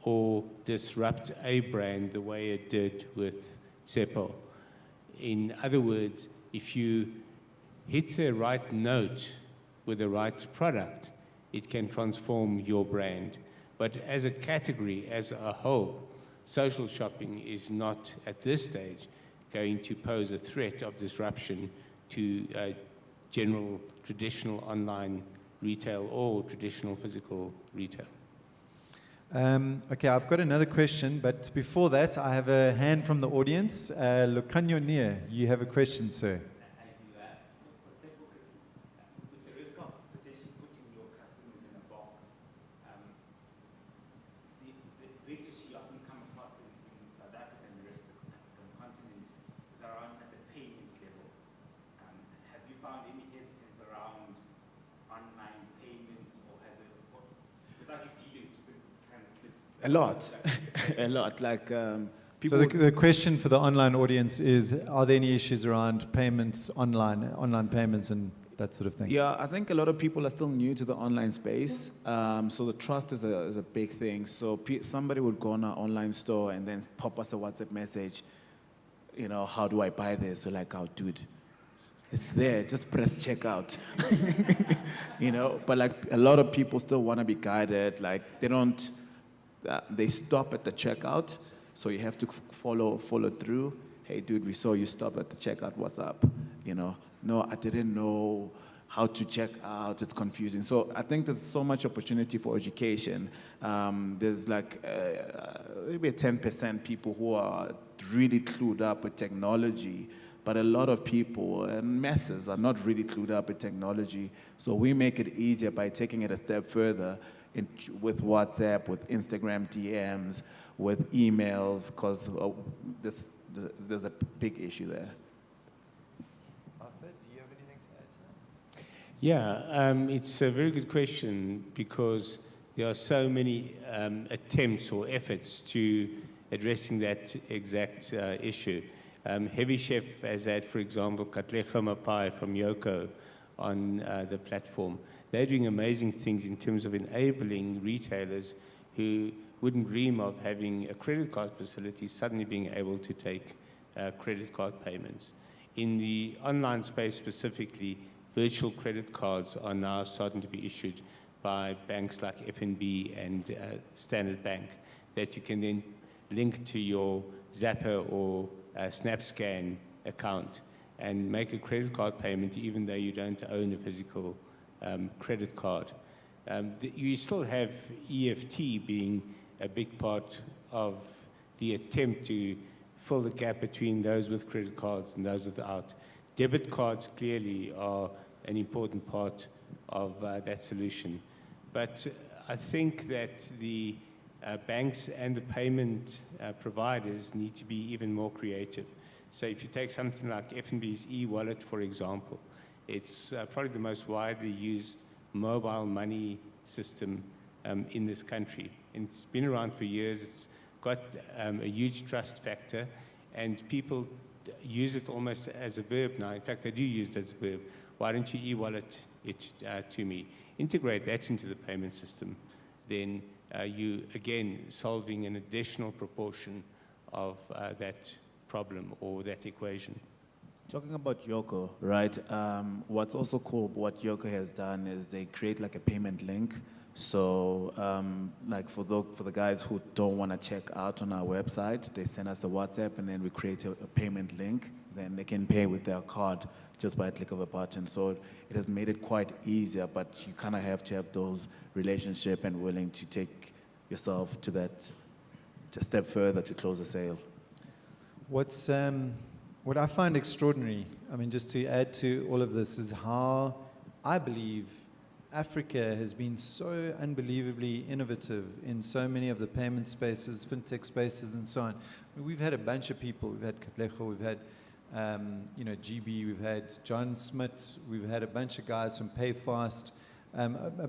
or disrupt a brand the way it did with Tshepo. In other words, if you hit the right note with the right product, it can transform your brand. But as a category, as a whole, social shopping is not, at this stage, going to pose a threat of disruption to general traditional online retail or traditional physical retail. Okay, I've got another question, but before that, I have a hand from the audience. Lukhanyo Neer, you have a question, sir. I do that. With the risk of potentially putting your customers in a box, the big issue you often come across in South Africa and the rest of the African continent is around at the payment level. Have you found any hesitance around online payments, or has it, without you dealing with kind of split? A lot, a lot. Like people. So the question for the online audience is: are there any issues around payments online payments, and that sort of thing? Yeah, I think a lot of people are still new to the online space. So the trust is a big thing. So somebody would go on our online store and then pop us a WhatsApp message, you know, how do I buy this? We're like, oh, dude, it's there. Just press checkout. You know, but like a lot of people still want to be guided. Like they stop at the checkout. So you have to follow through. Hey, dude, we saw you stop at the checkout. What's up? You know, no, I didn't know how to check out. It's confusing. So I think there's so much opportunity for education. There's like maybe 10% people who are really clued up with technology, but a lot of people and masses are not really clued up with technology. So we make it easier by taking it a step further with WhatsApp, with Instagram DMs, with emails, because there's a big issue there. Arthur, do you have anything to add to that? Yeah, it's a very good question because there are so many attempts or efforts to addressing that exact issue. Heavy Chef has had, for example, Katlego Mapai from Yoko on the platform. They're doing amazing things in terms of enabling retailers who wouldn't dream of having a credit card facility suddenly being able to take credit card payments. In the online space specifically, virtual credit cards are now starting to be issued by banks like FNB and Standard Bank that you can then link to your Zapper or SnapScan account and make a credit card payment even though you don't own a physical credit card. You still have EFT being a big part of the attempt to fill the gap between those with credit cards and those without. Debit cards clearly are an important part of that solution. But I think that the banks and the payment providers need to be even more creative. So if you take something like FNB's e-wallet, for example, it's probably the most widely used mobile money system in this country. And it's been around for years. It's got a huge trust factor, and people use it almost as a verb now. In fact, they do use it as a verb. Why don't you e-wallet it to me? Integrate that into the payment system. Then you, again, solving an additional proportion of that problem or that equation. Talking about Yoko, right? What's also cool, what Yoko has done is they create like a payment link. So, like for the guys who don't want to check out on our website, they send us a WhatsApp and then we create a payment link. Then they can pay with their card just by a click of a button. So it has made it quite easier, but you kind of have to have those relationships and willing to take yourself to that a step further to close a sale. What I find extraordinary, I mean, just to add to all of this, is how I believe Africa has been so unbelievably innovative in so many of the payment spaces, fintech spaces, and so on. We've had a bunch of people. We've had Katlego, we've had GB, we've had John Smith, we've had a bunch of guys from PayFast.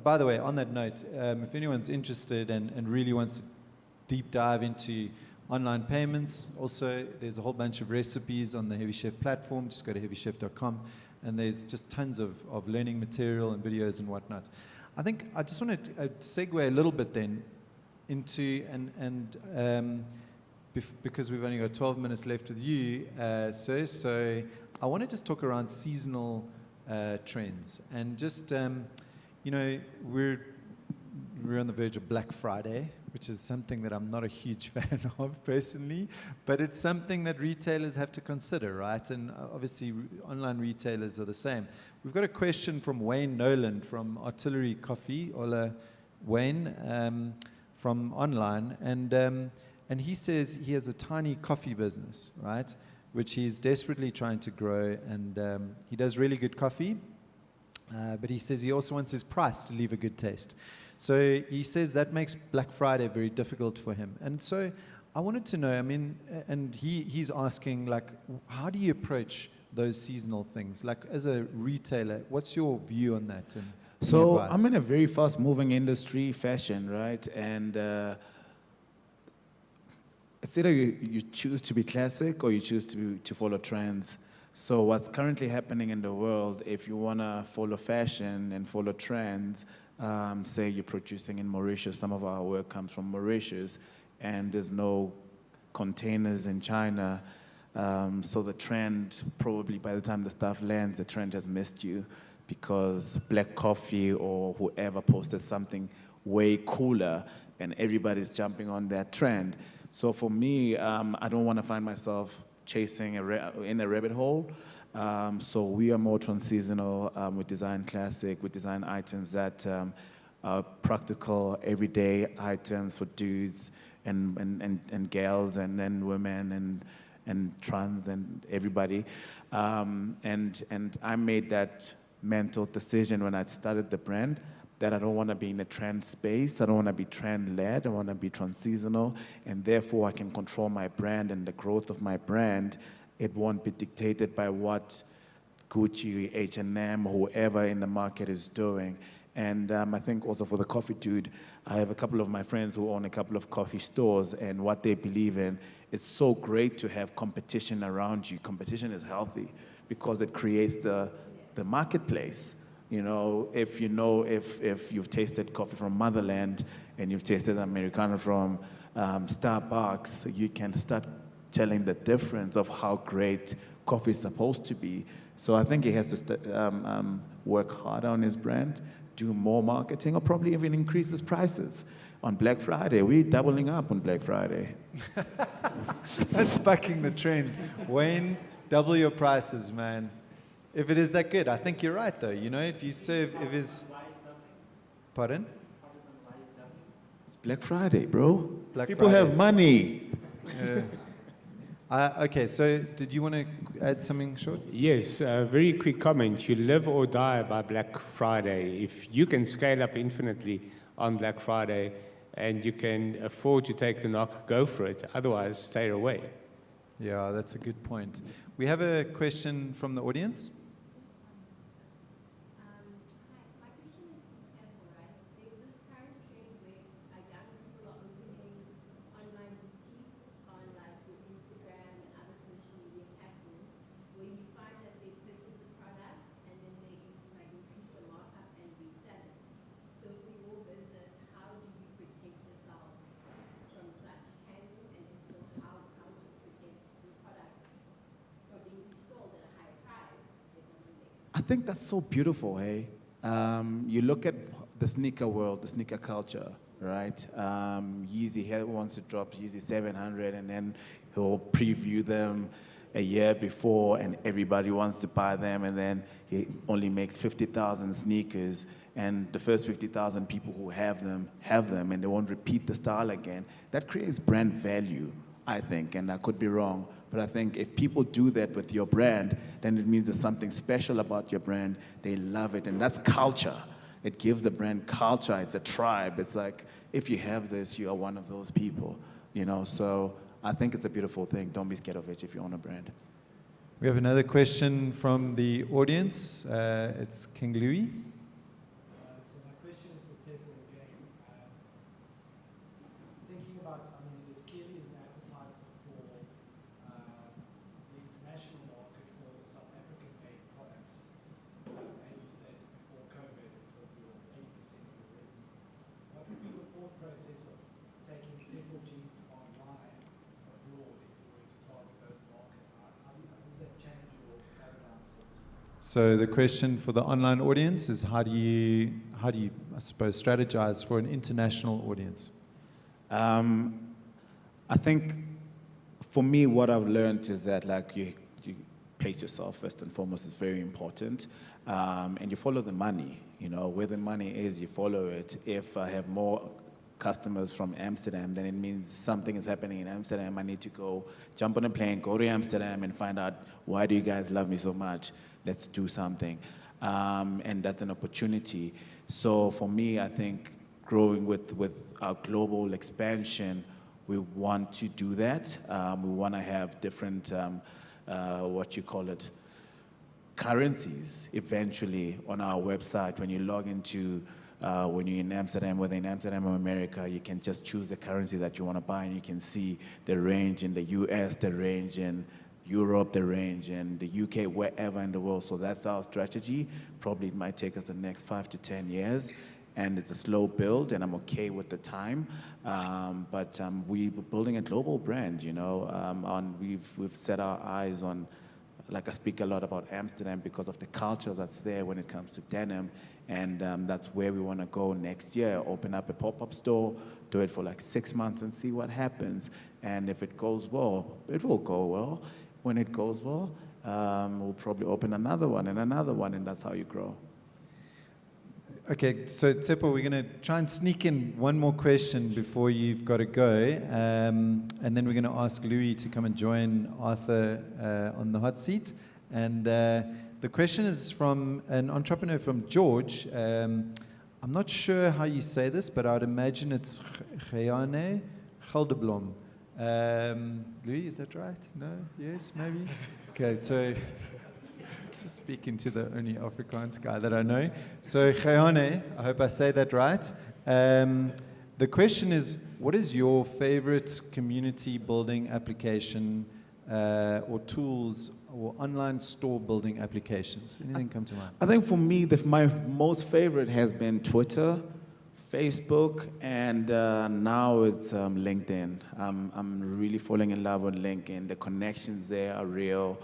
By the way, on that note, if anyone's interested and really wants to deep dive into online payments, also there's a whole bunch of recipes on the Heavy Chef platform. Just go to heavychef.com, and there's just tons of learning material and videos and whatnot. I think I just want to segue a little bit then into, because we've only got 12 minutes left with you, sir, so I want to just talk around seasonal trends. And just, we're on the verge of Black Friday, which is something that I'm not a huge fan of personally, but it's something that retailers have to consider, right? And obviously online retailers are the same. We've got a question from Wayne Noland from Artillery Coffee, Ola Wayne, from online, and he says he has a tiny coffee business, right, which he's desperately trying to grow, and he does really good coffee, but he says he also wants his price to leave a good taste. So he says that makes Black Friday very difficult for him. And so I wanted to know, I mean, and he's asking, like, how do you approach those seasonal things? Like, as a retailer, what's your view on that? And so I'm in a very fast-moving industry, fashion, right? And it's either you choose to be classic or you choose to follow trends. So what's currently happening in the world, if you want to follow fashion and follow trends, say you're producing in Mauritius, some of our work comes from Mauritius, and there's no containers in China, so the trend, probably by the time the stuff lands, the trend has missed you because Black Coffee or whoever posted something way cooler and everybody's jumping on that trend. So for me, I don't want to find myself chasing in a rabbit hole. So we are more trans-seasonal. We design classic, we design items that are practical, everyday items for dudes and gals and then women and trans and everybody. And I made that mental decision when I started the brand that I don't want to be in a trend space. I don't want to be trend-led. I want to be trans-seasonal, and therefore I can control my brand and the growth of my brand. It won't be dictated by what Gucci, H&M, whoever in the market is doing. And I think also for the coffee dude, I have a couple of my friends who own a couple of coffee stores, and what they believe in, it's so great to have competition around you. Competition is healthy because it creates the marketplace. You know, if you've tasted coffee from Motherland and you've tasted Americano from Starbucks, you can start telling the difference of how great coffee is supposed to be. So I think he has to work harder on his brand, do more marketing, or probably even increase his prices. On Black Friday, we're doubling up on Black Friday. That's bucking the trend. Wayne, double your prices, man. If it is that good. I think you're right, though. You know, if you serve, if it's... Pardon? It's Black Friday, bro. Black People Friday. have money. Okay, so did you want to add something short? Yes, a very quick comment. You live or die by Black Friday. If you can scale up infinitely on Black Friday and you can afford to take the knock, go for it. Otherwise, stay away. Yeah, that's a good point. We have a question from the audience. Hi, my question is to Tshepo, right? There's this current trend where young people are opening online boutiques on like your Instagram and other social media platforms where you find that they purchase a product and then they like increase the markup and resell it. So for your business, how do you protect yourself from such? Can you, and if so, how do you protect your product from being resold at a higher price if someone makes it? I think that's so beautiful, hey? You look at the sneaker world, the sneaker culture, right? Yeezy wants to drop Yeezy 700 and then he'll preview them a year before and everybody wants to buy them, and then he only makes 50,000 sneakers and the first 50,000 people who have them and they won't repeat the style again. That creates brand value, I think, and I could be wrong, but I think if people do that with your brand, then it means there's something special about your brand. They love it, and that's culture. It gives the brand culture. It's a tribe. It's like, if you have this, you are one of those people, you know? So I think it's a beautiful thing. Don't be scared of it if you own a brand. We have another question from the audience. It's King Louis. So my question is for Tshepo again. Thinking about, I mean, it clearly is an appetite for the international market for South African-made products. As you stated before COVID, it was your 80% of your revenue. What would be the thought process of taking Tshepo Jeans online abroad if you were to target those markets? How does that change your paradigm, so to speak? So the question for the online audience is how do you, I suppose, strategize for an international audience? I think for me, what I've learned is that like you pace yourself first and foremost is very important, and you follow the money. You know, where the money is, you follow it. If I have more customers from Amsterdam, then it means something is happening in Amsterdam. I need to go jump on a plane, go to Amsterdam, and find out why do you guys love me so much. Let's do something, and that's an opportunity. So for me, I think growing with our global expansion, we want to do that. We want to have different, what you call it, currencies eventually on our website. When you log into, when you're in Amsterdam, whether in Amsterdam or America, you can just choose the currency that you want to buy, and you can see the range in the US, the range in Europe, the range, and the UK, wherever in the world. So that's our strategy. Probably it might take us the next 5 to 10 years. And it's a slow build, and I'm okay with the time. But we're building a global brand, you know. We've set our eyes on, like I speak a lot about Amsterdam because of the culture that's there when it comes to denim. And that's where we want to go next year. Open up a pop-up store, do it for like 6 months and see what happens. And if it goes well, it will go well. When it goes well, we'll probably open another one, and that's how you grow. Okay, so Tshepo, we're going to try and sneak in one more question before you've got to go. And then we're going to ask Louis to come and join Arthur on the hot seat. And the question is from an entrepreneur from George. I'm not sure how you say this, but I'd imagine it's Geane Geldeblom. Louis, is that right? No? Yes? Maybe? Okay, so just speaking to the only Afrikaans guy that I know. So, Geane, I hope I say that right. The question is, what is your favorite community building application or tools or online store building applications? Anything come to mind? I think for me, my most favorite has been Twitter, Facebook, and now it's LinkedIn. I'm really falling in love with LinkedIn. The connections there are real.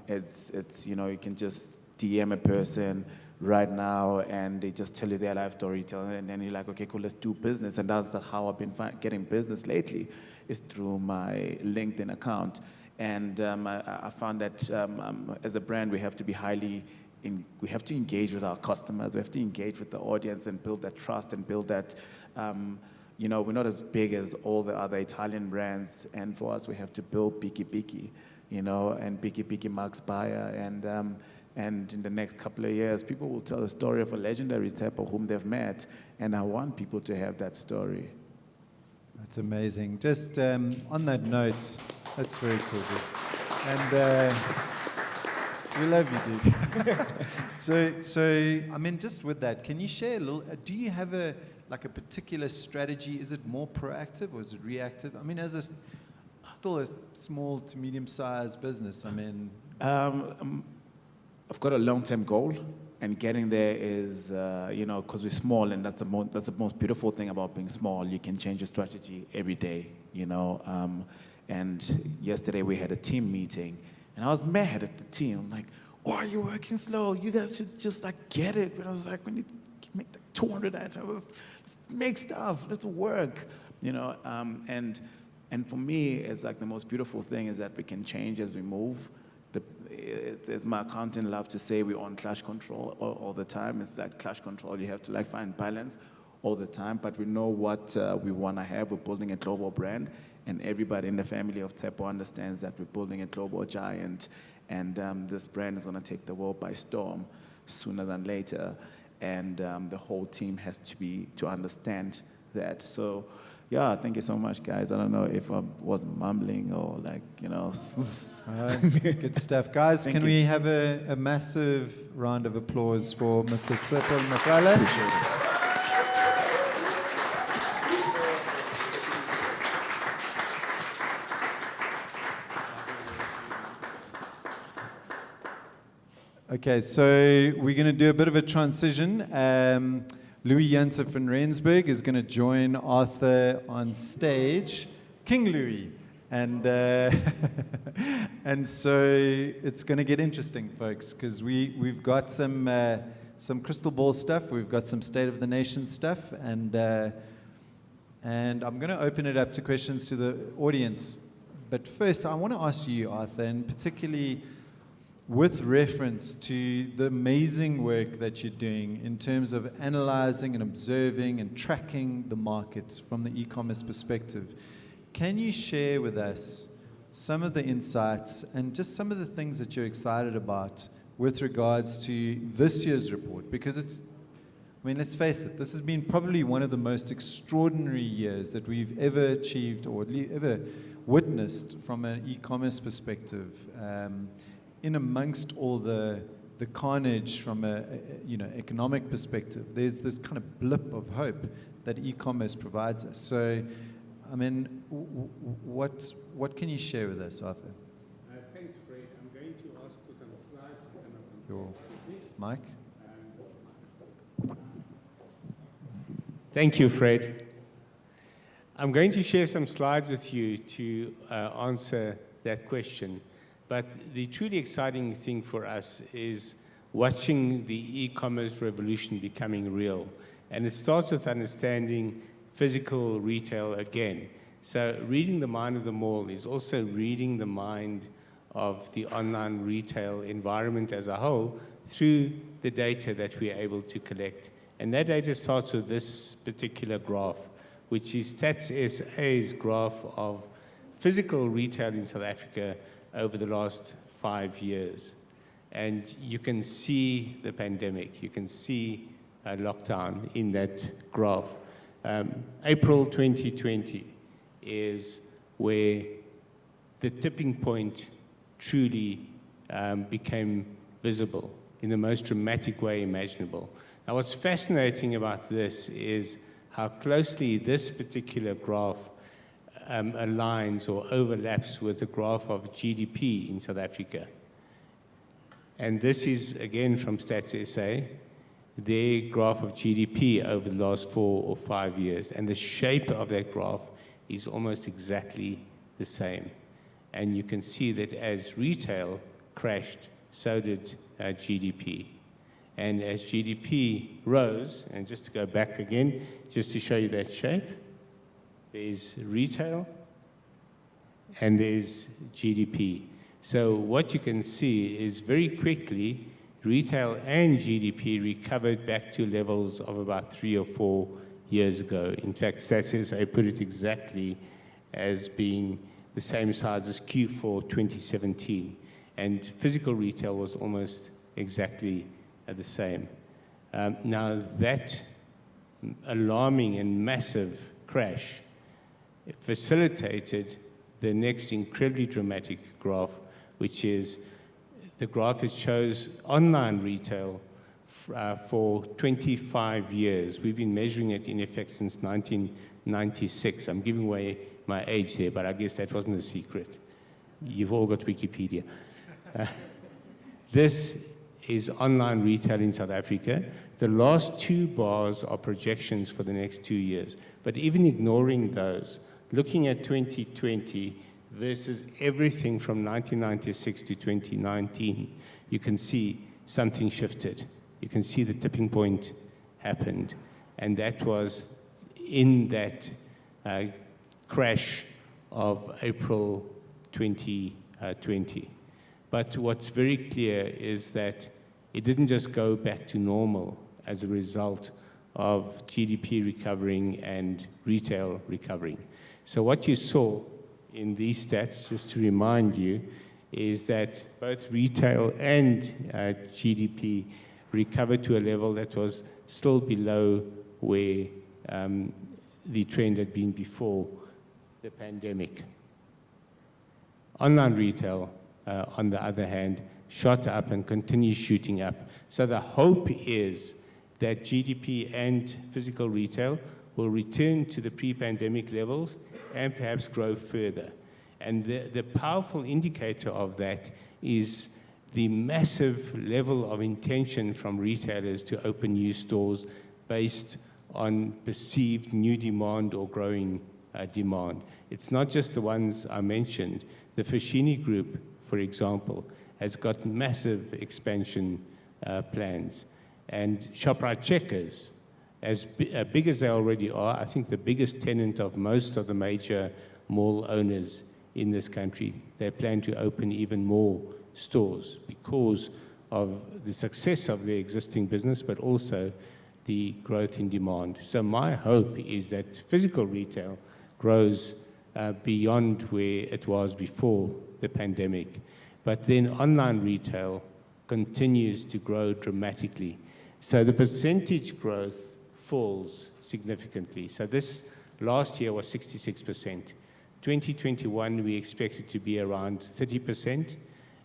It's you know, you can just DM a person right now and they just tell you their life story, and then you're like, okay, cool, let's do business. And that's how I've been getting business lately, is through my LinkedIn account. And I found that as a brand, we have to be we have to engage with our customers. We have to engage with the audience and build that trust and build that, you know, we're not as big as all the other Italian brands. And for us, we have to build Biki, you know, and Biki Max Bayer. And in the next couple of years, people will tell the story of a legendary Tshepo whom they've met. And I want people to have that story. That's amazing. Just on that note, that's very cool, dude. And we love you, dude. So I mean, just with that, can you share a little? Do you have a particular strategy? Is it more proactive or is it reactive? I mean, as still a small to medium-sized business, I mean, I've got a long-term goal, and getting there is, you know, because we're small, and that's the most beautiful thing about being small. You can change your strategy every day, you know. And yesterday we had a team meeting, and I was mad at the team. I'm like, why are you working slow? You guys should just like get it. But I was like, we need to make like 200 items. Let's make stuff. Let's work, you know. And for me, it's like the most beautiful thing is that we can change as we move. As my accountant loves to say, we're on clash control all the time. It's like clash control. You have to like find balance all the time. But we know what we want to have. We're building a global brand. And everybody in the family of Tshepo understands that we're building a global giant. And this brand is going to take the world by storm sooner than later. And the whole team has to understand that. So, yeah, thank you so much, guys. I don't know if I was mumbling or like, you know. Good stuff. Guys, Thank can you. we have a massive round of applause for Mr. Tshepo Mohlala? Appreciate it. Okay, so we're going to do a bit of a transition. Louis Janse from Rensburg is going to join Arthur on stage. King Louis. And and so it's going to get interesting, folks, because we've got some crystal ball stuff. We've got some state of the nation stuff. And I'm going to open it up to questions to the audience. But first, I want to ask you, Arthur, and particularly with reference to the amazing work that you're doing in terms of analyzing and observing and tracking the market from the e-commerce perspective, can you share with us some of the insights and just some of the things that you're excited about with regards to this year's report? Because I mean, let's face it, this has been probably one of the most extraordinary years that we've ever achieved or ever witnessed from an e-commerce perspective. In amongst all the carnage from a economic perspective, there's this kind of blip of hope that e-commerce provides us. So, I mean, what can you share with us, Arthur? your mic. Thank you, Fred. I'm going to share some slides with you to answer that question. But the truly exciting thing for us is watching the e-commerce revolution becoming real. And it starts with understanding physical retail again. So reading the mind of the mall is also reading the mind of the online retail environment as a whole through the data that we're able to collect. And that data starts with this particular graph, which is Stats SA's graph of physical retail in South Africa over the last 5 years. And you can see the pandemic, you can see a lockdown in that graph. April 2020 is where the tipping point truly became visible in the most dramatic way imaginable. Now, what's fascinating about this is how closely this particular graph aligns or overlaps with the graph of GDP in South Africa. And this is, again, from Stats SA, their graph of GDP over the last 4 or 5 years. And the shape of that graph is almost exactly the same. And you can see that as retail crashed, so did GDP. And as GDP rose, and just to go back again, just to show you that shape, there's retail and there's GDP. So what you can see is very quickly, retail and GDP recovered back to levels of about 3 or 4 years ago. In fact, Stats SA put it exactly as being the same size as Q4 2017. And physical retail was almost exactly the same. Now, that alarming and massive crash facilitated the next incredibly dramatic graph, which is the graph that shows online retail for 25 years. We've been measuring it in effect since 1996. I'm giving away my age there, but I guess that wasn't a secret. You've all got Wikipedia. This is online retail in South Africa. The last 2 bars are projections for the next 2 years. But even ignoring those, looking at 2020 versus everything from 1996 to 2019, you can see something shifted. You can see the tipping point happened. And that was in that crash of April 2020. But what's very clear is that it didn't just go back to normal as a result of GDP recovering and retail recovering. So what you saw in these stats, just to remind you, is that both retail and GDP recovered to a level that was still below where the trend had been before the pandemic. Online retail, on the other hand, shot up and continues shooting up. So the hope is that GDP and physical retail will return to the pre-pandemic levels and perhaps grow further. And the powerful indicator of that is the massive level of intention from retailers to open new stores based on perceived new demand or growing demand. It's not just the ones I mentioned. The Foschini Group, for example, has got massive expansion plans. And Shoprite Checkers, as big as they already are, I think the biggest tenant of most of the major mall owners in this country, they plan to open even more stores because of the success of their existing business, but also the growth in demand. So my hope is that physical retail grows beyond where it was before the pandemic. But then online retail continues to grow dramatically. So the percentage growth falls significantly. So this last year was 66%. 2021, we expect it to be around 30%,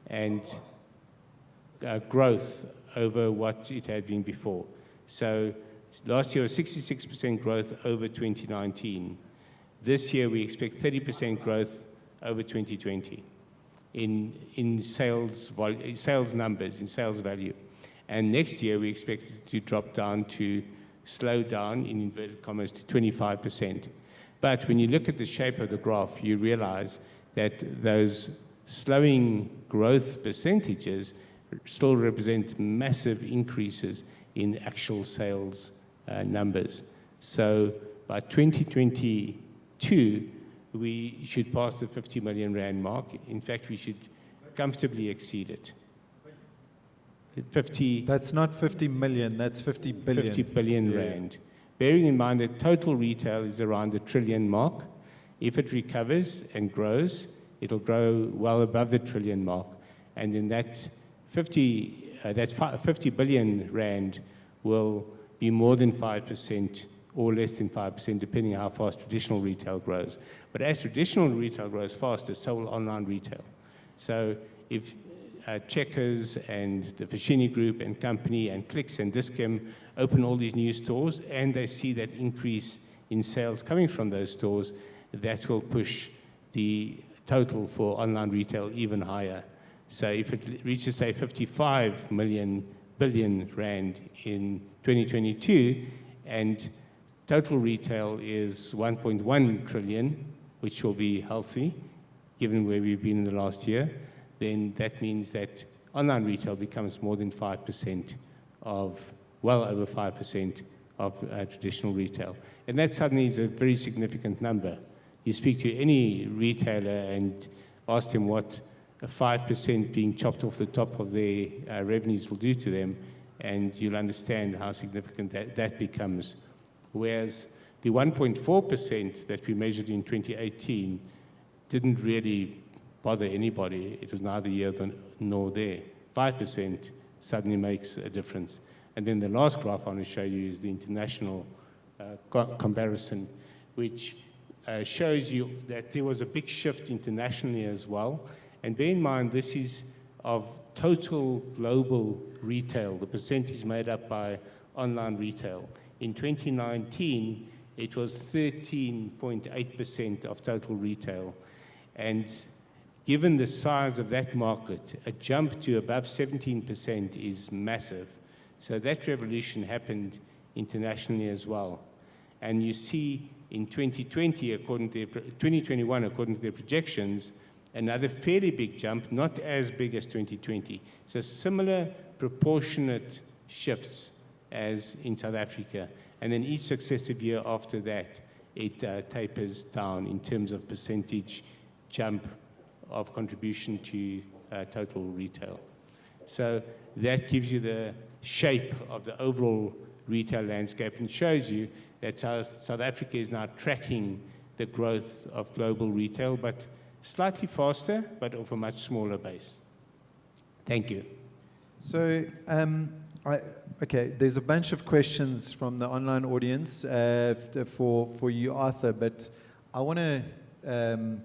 and growth over what it had been before. So last year was 66% growth over 2019. This year, we expect 30% growth over 2020. in sales numbers, in sales value. And next year, we expect it to drop down to, slow down, in inverted commas, to 25%. But when you look at the shape of the graph, you realize that those slowing growth percentages still represent massive increases in actual sales numbers. So by 2022, we should pass the 50 million rand mark. In fact, we should comfortably exceed it. 50. That's not 50 million, that's 50 billion. 50 billion rand. Bearing in mind that total retail is around the trillion mark. If it recovers and grows, it'll grow well above the trillion mark. And then that 50 billion rand will be more than 5% or less than 5%, depending on how fast traditional retail grows. But as traditional retail grows faster, so will online retail. So if Checkers and the Fashini Group and Company and Clicks and Dis-Chem open all these new stores and they see that increase in sales coming from those stores, that will push the total for online retail even higher. So if it reaches, say, 55 billion rand in 2022, and total retail is 1.1 trillion, which will be healthy, given where we've been in the last year, then that means that online retail becomes more than 5% of, well over 5% of traditional retail. And that suddenly is a very significant number. You speak to any retailer and ask them what a 5% being chopped off the top of their revenues will do to them, and you'll understand how significant that becomes. Whereas the 1.4% that we measured in 2018 didn't really bother anybody. It was neither here nor there. 5% suddenly makes a difference. And then the last graph I want to show you is the international comparison, which shows you that there was a big shift internationally as well. And bear in mind, this is of total global retail, the percentage made up by online retail. In 2019, it was 13.8% of total retail. And given the size of that market, a jump to above 17% is massive. So that revolution happened internationally as well. And you see in 2021, according to their projections, another fairly big jump, not as big as 2020. So similar proportionate shifts as in South Africa. And then each successive year after that, it tapers down in terms of percentage jump of contribution to total retail. So that gives you the shape of the overall retail landscape and shows you that South Africa is now tracking the growth of global retail, but slightly faster, but of a much smaller base. Thank you. So, okay, there's a bunch of questions from the online audience for you, Arthur, but I want to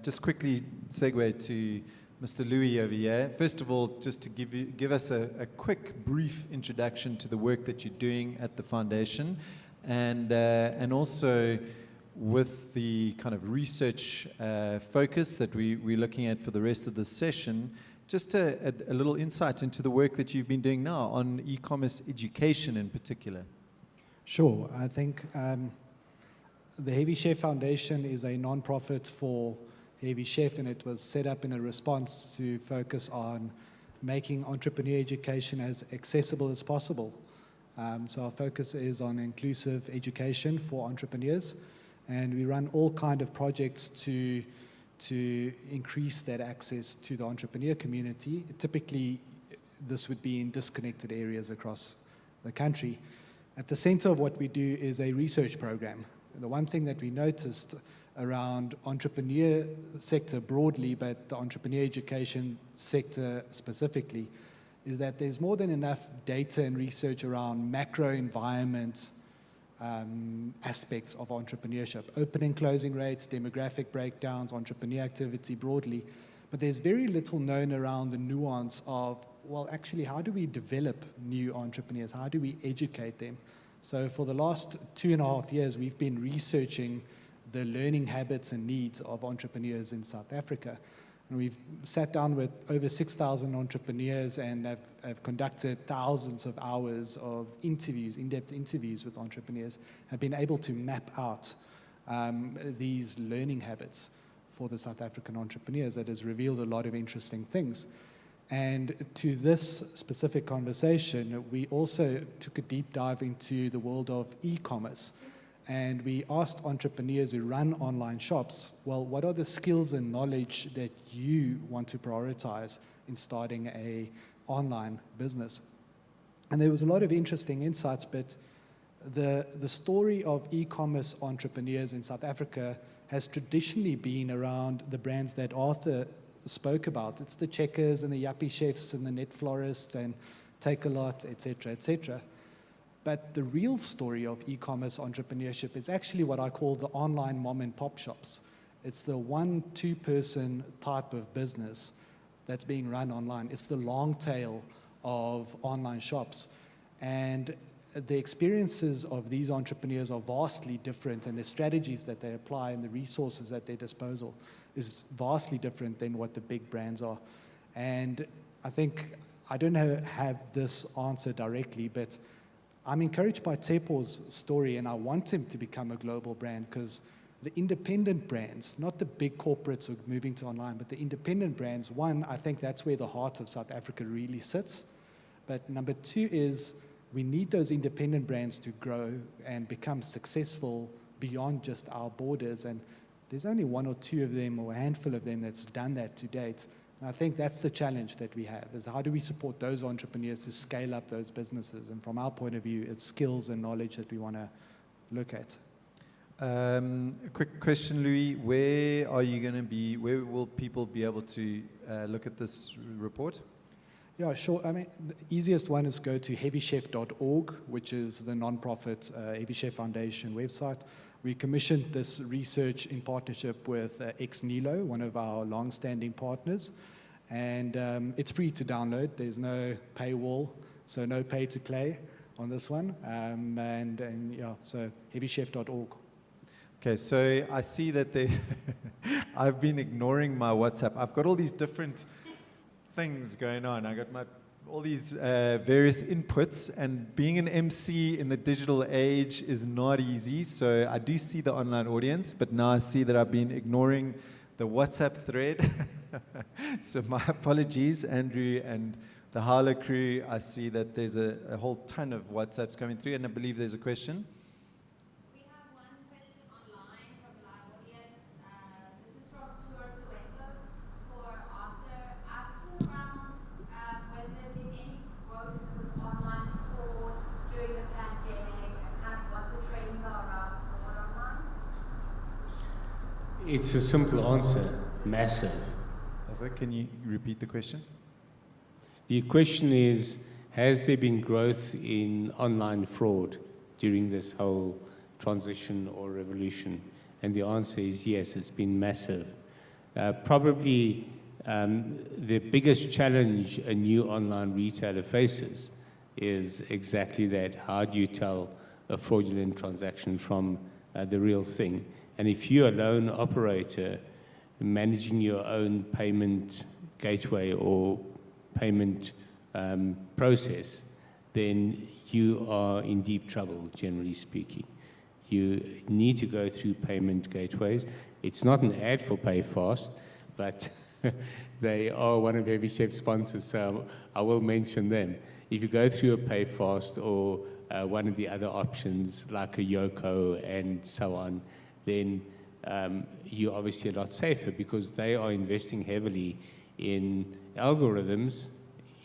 just quickly segue to Mr. Louis over here. First of all, just to give us a quick, brief introduction to the work that you're doing at the foundation, and also with the kind of research focus that we're looking at for the rest of the session, just a little insight into the work that you've been doing now on e-commerce education in particular. Sure. I think the Heavy Chef Foundation is a non-profit for Heavy Chef, and it was set up in a response to focus on making entrepreneur education as accessible as possible. So our focus is on inclusive education for entrepreneurs, and we run all kind of projects to increase that access to the entrepreneur community. Typically, this would be in disconnected areas across the country. At the center of what we do is a research program. The one thing that we noticed around entrepreneur sector broadly, but the entrepreneur education sector specifically, is that there's more than enough data and research around macro environment aspects of entrepreneurship, opening, closing rates, demographic breakdowns, entrepreneur activity broadly, but there's very little known around the nuance of, well, actually, how do we develop new entrepreneurs? How do we educate them? So for the last 2.5 years, we've been researching the learning habits and needs of entrepreneurs in South Africa. And we've sat down with over 6,000 entrepreneurs and have conducted thousands of hours of interviews, in-depth interviews with entrepreneurs, have been able to map out these learning habits for the South African entrepreneurs that has revealed a lot of interesting things. And to this specific conversation, we also took a deep dive into the world of e-commerce. And we asked entrepreneurs who run online shops, well, what are the skills and knowledge that you want to prioritize in starting an online business? And there was a lot of interesting insights, but the story of e-commerce entrepreneurs in South Africa has traditionally been around the brands that Arthur spoke about. It's the Checkers and the Yuppie Chefs and the Net Florists and Take-A-Lot, etc., etc. But the real story of e-commerce entrepreneurship is actually what I call the online mom and pop shops. It's the 1-2 person type of business that's being run online. It's the long tail of online shops. And the experiences of these entrepreneurs are vastly different, and the strategies that they apply and the resources at their disposal is vastly different than what the big brands are. And I think, I don't have this answer directly, but I'm encouraged by Tshepo's story, and I want him to become a global brand, because the independent brands, not the big corporates are moving to online, but the independent brands, one, I think that's where the heart of South Africa really sits. But number two is we need those independent brands to grow and become successful beyond just our borders. And there's only 1 or 2 of them, or a handful of them, that's done that to date. And I think that's the challenge that we have, is how do we support those entrepreneurs to scale up those businesses? And from our point of view, it's skills and knowledge that we want to look at. A quick question, Louis. Where are you going to be? Where will people be able to look at this report? Yeah, sure. I mean, the easiest one is go to heavychef.org, which is the non-profit Heavy Chef Foundation website. We commissioned this research in partnership with ex-Nilo, one of our long-standing partners. And it's free to download. There's no paywall, so no pay to play on this one. And yeah, so heavychef.org. Okay, so I see that I've been ignoring my WhatsApp. I've got all these different things going on. I got all these various inputs, and being an MC in the digital age is not easy. So I do see the online audience, but now I see that I've been ignoring the WhatsApp thread. So my apologies, Andrew and the Harlow crew. I see that there's a whole ton of WhatsApps coming through, and I believe there's a question. We have one question online from the live audience. This is from Tour Soweto for Arthur, asking around whether there's been any growth with online fraud during the pandemic, and kind of what the trends are around fraud online. It's a simple answer, massive. Arthur, can you repeat the question? The question is, has there been growth in online fraud during this whole transition or revolution? And the answer is yes, it's been massive. Probably the biggest challenge a new online retailer faces is exactly that. How do you tell a fraudulent transaction from the real thing? And if you're a lone operator managing your own payment gateway or payment process, then you are in deep trouble, generally speaking. You need to go through payment gateways. It's not an ad for PayFast, but they are one of Heavy Chef's sponsors, so I will mention them. If you go through a PayFast or one of the other options like a Yoko and so on, then you're obviously a lot safer, because they are investing heavily in algorithms,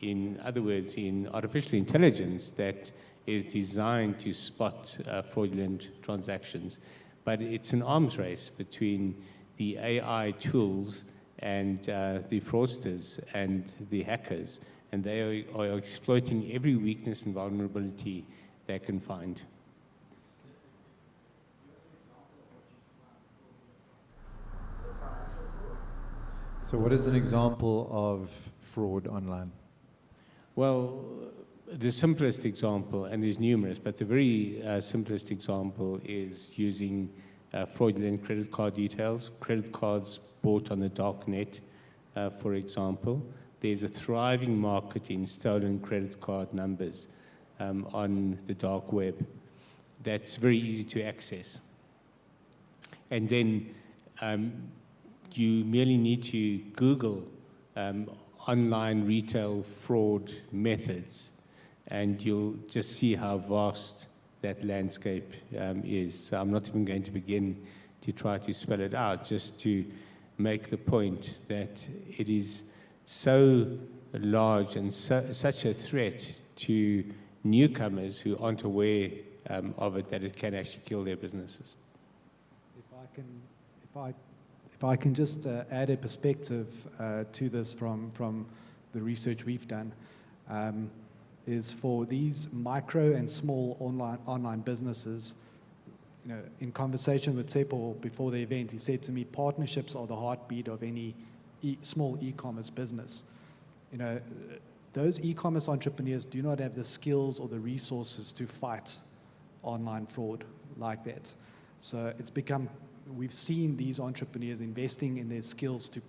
in other words, in artificial intelligence that is designed to spot fraudulent transactions. But it's an arms race between the AI tools and the fraudsters and the hackers, and they are exploiting every weakness and vulnerability they can find. So what is an example of fraud online? Well, the simplest example, and there's numerous, but the very simplest example is using fraudulent credit card details, credit cards bought on the dark net, for example, there's a thriving market in stolen credit card numbers on the dark web that's very easy to access. And then you merely need to Google online retail fraud methods, and you'll just see how vast that landscape is. So I'm not even going to begin to try to spell it out, just to make the point that it is so large and such a threat to newcomers who aren't aware of it, that it can actually kill their businesses. If I can just add a perspective to this from the research we've done, is for these micro and small online businesses. You know, in conversation with Tshepo before the event, he said to me, partnerships are the heartbeat of any small e-commerce business. You know, those e-commerce entrepreneurs do not have the skills or the resources to fight online fraud like that. So it's become, we've seen these entrepreneurs investing in their skills to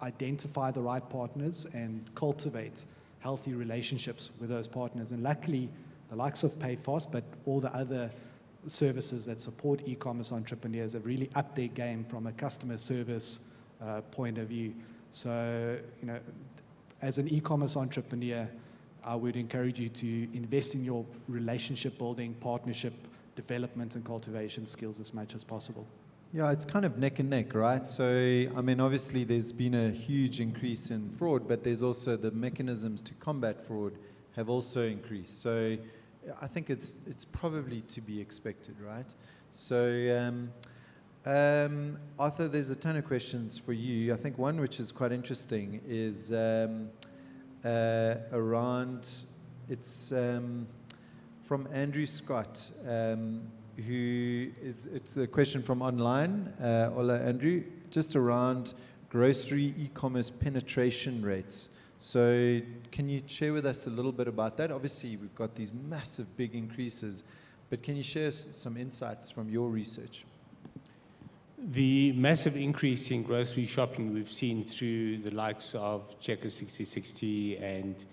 identify the right partners and cultivate healthy relationships with those partners. And luckily, the likes of PayFast, but all the other services that support e-commerce entrepreneurs have really upped their game from a customer service point of view. So, you know, as an e-commerce entrepreneur, I would encourage you to invest in your relationship building, partnership development, and cultivation skills as much as possible. Yeah, it's kind of neck and neck, right? So, I mean, obviously there's been a huge increase in fraud, but there's also the mechanisms to combat fraud have also increased. So I think it's probably to be expected, right? So, Arthur, there's a ton of questions for you. I think one which is quite interesting is around, it's from Andrew Scott, it's a question from online. Hola, Andrew, just around grocery e-commerce penetration rates. So can you share with us a little bit about that? Obviously, we've got these massive big increases, but can you share some insights from your research? The massive increase in grocery shopping we've seen through the likes of Checkers 6060 and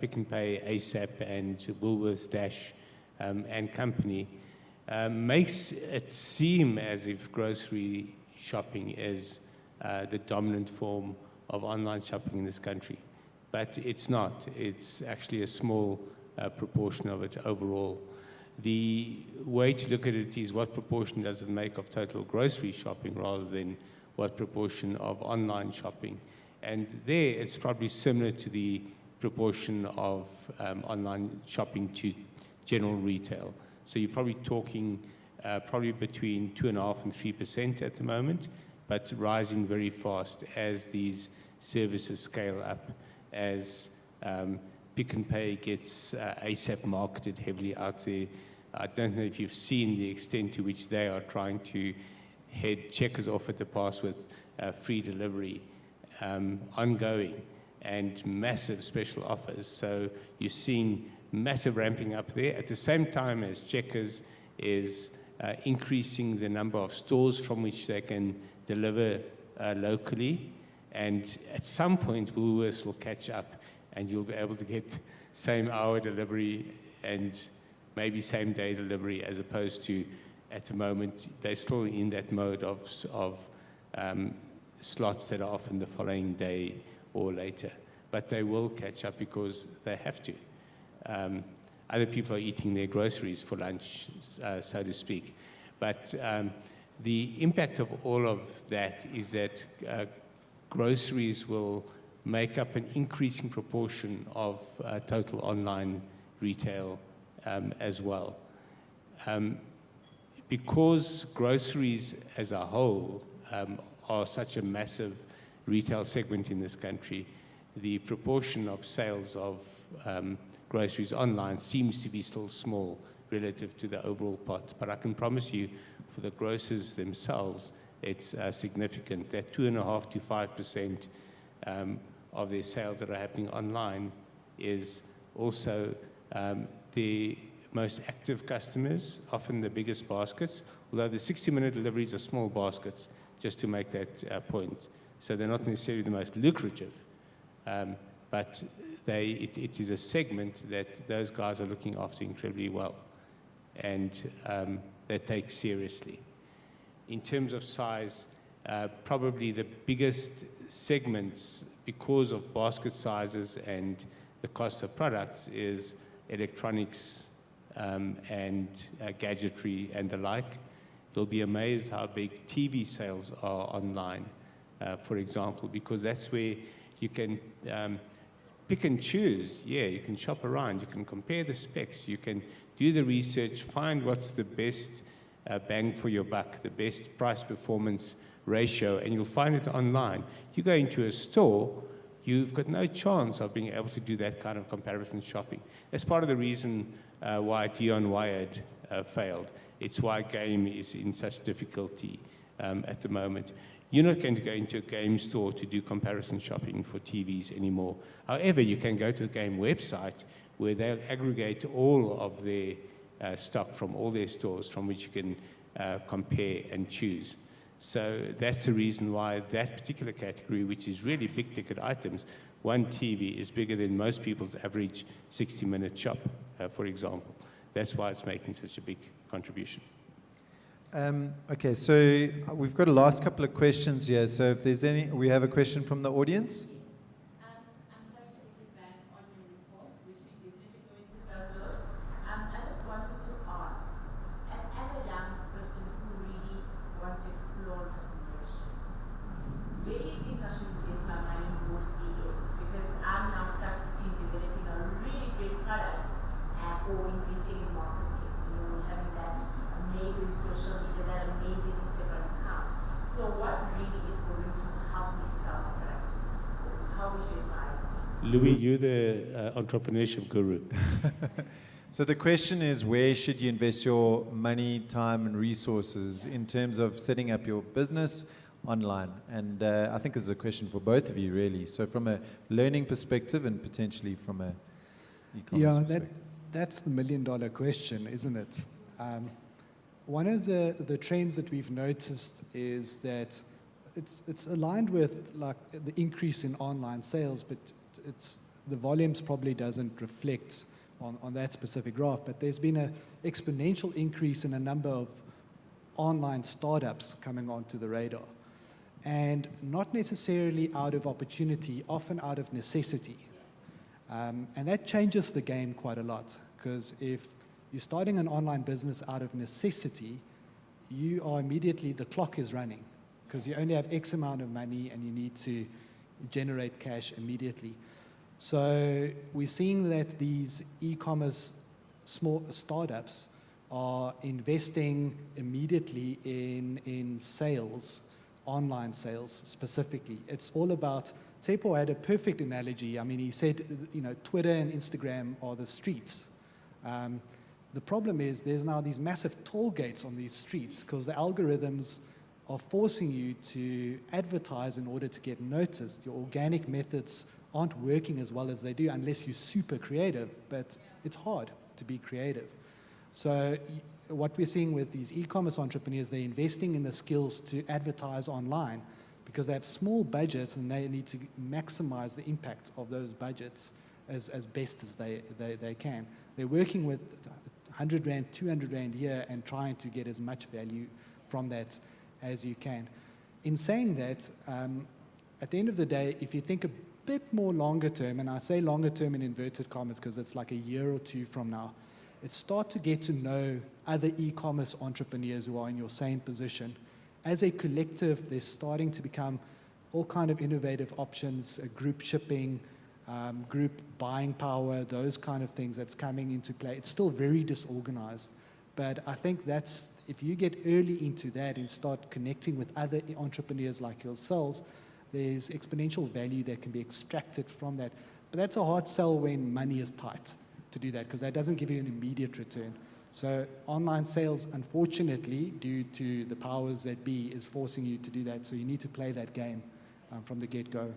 Pick n Pay, ASAP, and Woolworths Dash and company makes it seem as if grocery shopping is the dominant form of online shopping in this country. But it's not. It's actually a small proportion of it overall. The way to look at it is what proportion does it make of total grocery shopping rather than what proportion of online shopping. And there it's probably similar to the proportion of online shopping to general retail. So you're probably talking probably between 2.5% and 3% at the moment, but rising very fast as these services scale up, as Pick n Pay gets ASAP marketed heavily out there. I don't know if you've seen the extent to which they are trying to head Checkers off at the pass with free delivery ongoing and massive special offers. So you're seeing massive ramping up there at the same time as Checkers is increasing the number of stores from which they can deliver locally. And at some point, Woolworths will catch up and you'll be able to get same-hour delivery and maybe same-day delivery, as opposed to, at the moment, they're still in that mode of slots that are often the following day or later. But they will catch up because they have to. Other people are eating their groceries for lunch, so to speak. But the impact of all of that is that groceries will make up an increasing proportion of total online retail as well. Because groceries as a whole are such a massive retail segment in this country, the proportion of sales of groceries online seems to be still small relative to the overall pot. But I can promise you, for the grocers themselves, it's significant. That 2.5% to 5% of their sales that are happening online is also the most active customers, often the biggest baskets, although the 60-minute deliveries are small baskets, just to make that point. So they're not necessarily the most lucrative, but it is a segment that those guys are looking after incredibly well, and they take seriously. In terms of size, probably the biggest segments, because of basket sizes and the cost of products, is electronics and gadgetry and the like. You'll be amazed how big TV sales are online, for example, because that's where you can pick and choose. Yeah, you can shop around, you can compare the specs, you can do the research, find what's the best bang for your buck, the best price-performance ratio, and you'll find it online. You go into a store, you've got no chance of being able to do that kind of comparison shopping. That's part of the reason why Dion Wired failed. It's why game is in such difficulty at the moment. You're not going to go into a game store to do comparison shopping for TVs anymore. However, you can go to the game website where they'll aggregate all of their stock from all their stores from which you can compare and choose. So that's the reason why that particular category, which is really big ticket items, one TV is bigger than most people's average 60-minute shop, for example. That's why it's making such a big contribution. Okay, so we've got a last couple of questions here. So if there's any, we have a question from the audience. I'm sorry to take it back on your report, which we definitely going to download. I just wanted to ask, as a young person who really wants to explore entrepreneurship, where do you think I should invest my money mostly in? Because I'm now stuck between developing a really great product or investing in marketing, having that amazing social media, that amazing Instagram account. So what really is going to help me sell my products? How would you advise me? Louis, you're the entrepreneurship guru. So the question is, where should you invest your money, time, and resources in terms of setting up your business online? And I think this is a question for both of you, really. So from a learning perspective and potentially from a e-commerce perspective. That's the million-dollar question, isn't it? One of the trends that we've noticed is that it's aligned with like the increase in online sales, but the volumes probably doesn't reflect on that specific graph. But there's been an exponential increase in a number of online startups coming onto the radar, and not necessarily out of opportunity, often out of necessity. And that changes the game quite a lot, because if you're starting an online business out of necessity, you are immediately, the clock is running, because you only have X amount of money and you need to generate cash immediately. So we're seeing that these e-commerce small startups are investing immediately in sales, online sales specifically. It's all about, Tshepo had a perfect analogy. I mean, he said, Twitter and Instagram are the streets. The problem is there's now these massive toll gates on these streets because the algorithms are forcing you to advertise in order to get noticed. Your organic methods aren't working as well as they do unless you're super creative, but it's hard to be creative. So what we're seeing with these e-commerce entrepreneurs, they're investing in the skills to advertise online because they have small budgets and they need to maximize the impact of those budgets as best as they can. They're working with 100 Rand, 200 Rand a year and trying to get as much value from that as you can. In saying that, at the end of the day, if you think a bit more longer term, and I say longer term in inverted commas because it's like a year or two from now, it's start to get to know other e-commerce entrepreneurs who are in your same position. As a collective, there's starting to become all kind of innovative options, group shipping, group buying power, those kind of things that's coming into play. It's still very disorganized, but I think that's, if you get early into that and start connecting with other entrepreneurs like yourselves, there's exponential value that can be extracted from that. But that's a hard sell when money is tight to do that, because that doesn't give you an immediate return. So online sales, unfortunately, due to the powers that be, is forcing you to do that. So you need to play that game from the get-go.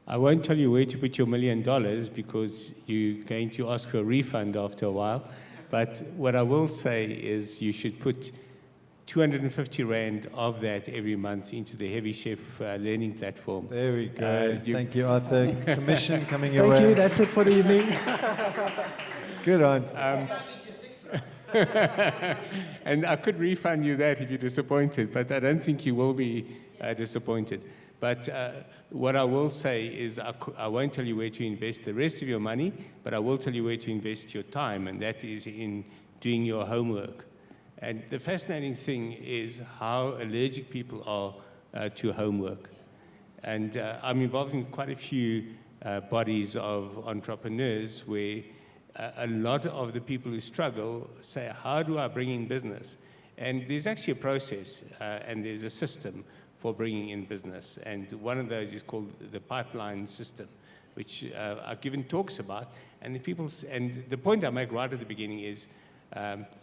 I won't tell you where to put your $1 million because you're going to ask for a refund after a while. But what I will say is you should put 250 Rand of that every month into the Heavy Chef learning platform. There we go. Thank you, Arthur. Commission coming your Thank way. you. That's it for the evening. Good answer. And I could refund you that if you're disappointed, but I don't think you will be disappointed. But what I will say is I won't tell you where to invest the rest of your money, but I will tell you where to invest your time, and that is in doing your homework. And the fascinating thing is how allergic people are to homework. And I'm involved in quite a few bodies of entrepreneurs where a lot of the people who struggle say, how do I bring in business? And there's actually a process and there's a system for bringing in business. And one of those is called the pipeline system, which I've given talks about. And the point I make right at the beginning is,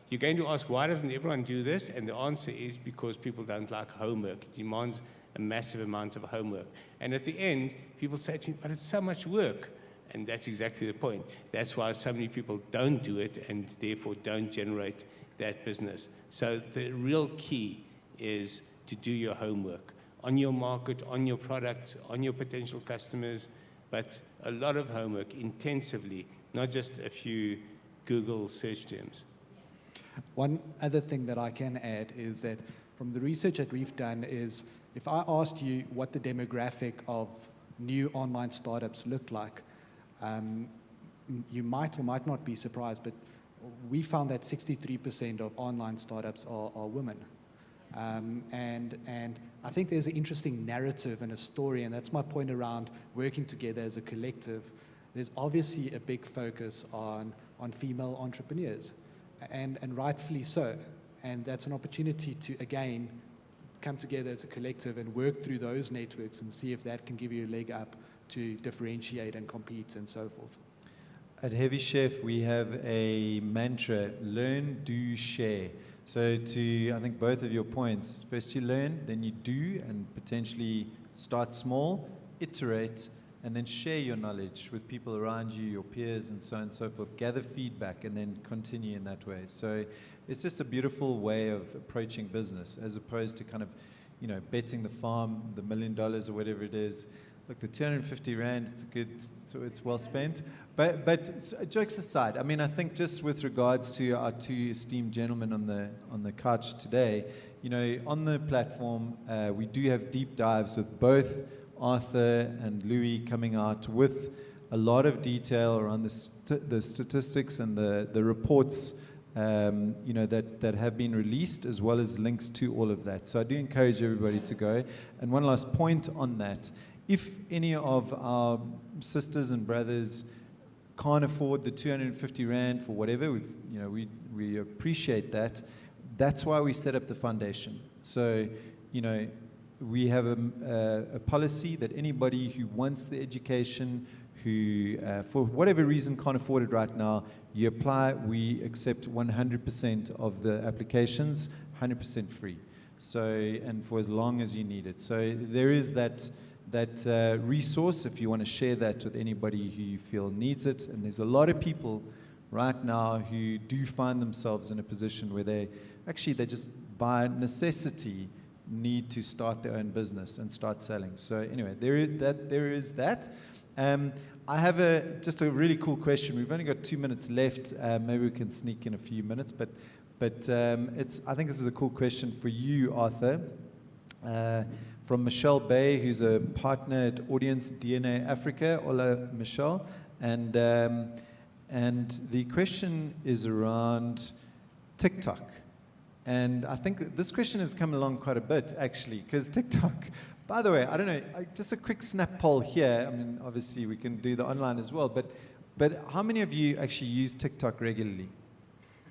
you're going to ask, why doesn't everyone do this? And the answer is because people don't like homework. It demands a massive amount of homework. And at the end, people say to me, but it's so much work. And that's exactly the point. That's why so many people don't do it and therefore don't generate that business. So the real key is to do your homework on your market, on your product, on your potential customers, but a lot of homework intensively, not just a few Google search terms. One other thing that I can add is that from the research that we've done is, if I asked you what the demographic of new online startups look like, you might or might not be surprised, but we found that 63% of online startups are women. And I think there's an interesting narrative and a story, and that's my point around working together as a collective. There's obviously a big focus on female entrepreneurs, and rightfully so. And that's an opportunity to, again, come together as a collective and work through those networks and see if that can give you a leg up to differentiate and compete and so forth. At Heavy Chef, we have a mantra: learn, do, share. So to, I think, both of your points, first you learn, then you do, and potentially start small, iterate, and then share your knowledge with people around you, your peers, and so on and so forth. Gather feedback, and then continue in that way. So it's just a beautiful way of approaching business, as opposed to kind of, betting the farm, the $1 million or whatever it is. Look, the 250 Rand, it's good, so it's well spent. But jokes aside, I mean, I think just with regards to our two esteemed gentlemen on the couch today, on the platform, we do have deep dives with both Arthur and Louis coming out with a lot of detail around the statistics and the reports, that have been released, as well as links to all of that. So I do encourage everybody to go. And one last point on that: if any of our sisters and brothers can't afford the 250 Rand for whatever, we appreciate that. That's why we set up the foundation. So, we have a policy that anybody who wants the education, who for whatever reason can't afford it right now, you apply. We accept 100% of the applications, 100% free. So, and for as long as you need it. So there is that resource if you want to share that with anybody who you feel needs it. And there's a lot of people right now who do find themselves in a position where they just by necessity need to start their own business and start selling. So anyway, there is that. I have just a really cool question. We've only got 2 minutes left. Maybe we can sneak in a few minutes, but I think this is a cool question for you, Arthur. From Michelle Bay, who's a partner at Audience DNA Africa. Hola, Michelle. And the question is around TikTok. And I think this question has come along quite a bit, actually, because TikTok, by the way, I don't know, just a quick snap poll here. I mean, obviously, we can do the online as well, but how many of you actually use TikTok regularly?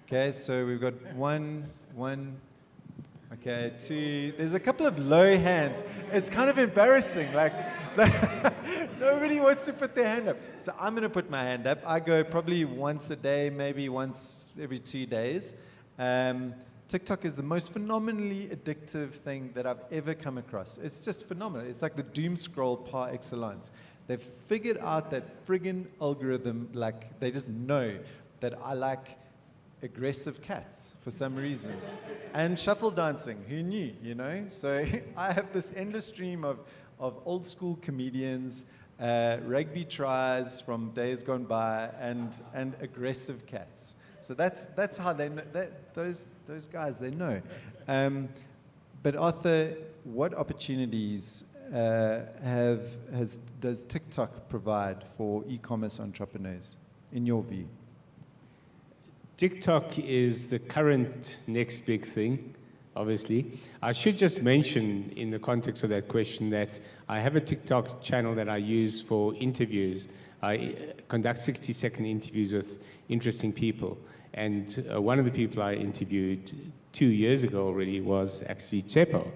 Okay, so we've got one. Okay, 2. There's a couple of low hands. It's kind of embarrassing. Like nobody wants to put their hand up. So I'm going to put my hand up. I go probably once a day, maybe once every 2 days. TikTok is the most phenomenally addictive thing that I've ever come across. It's just phenomenal. It's like the doom scroll par excellence. They've figured out that friggin' algorithm. Like, they just know that I like aggressive cats for some reason. And shuffle dancing, who knew, you know? So I have this endless stream of old school comedians, rugby tries from days gone by, and aggressive cats. So that's how they know, those guys, they know. But Arthur, what opportunities does TikTok provide for e-commerce entrepreneurs, in your view? TikTok is the current next big thing, obviously. I should just mention in the context of that question that I have a TikTok channel that I use for interviews. I conduct 60-second interviews with interesting people. And one of the people I interviewed 2 years ago already was actually Tshepo.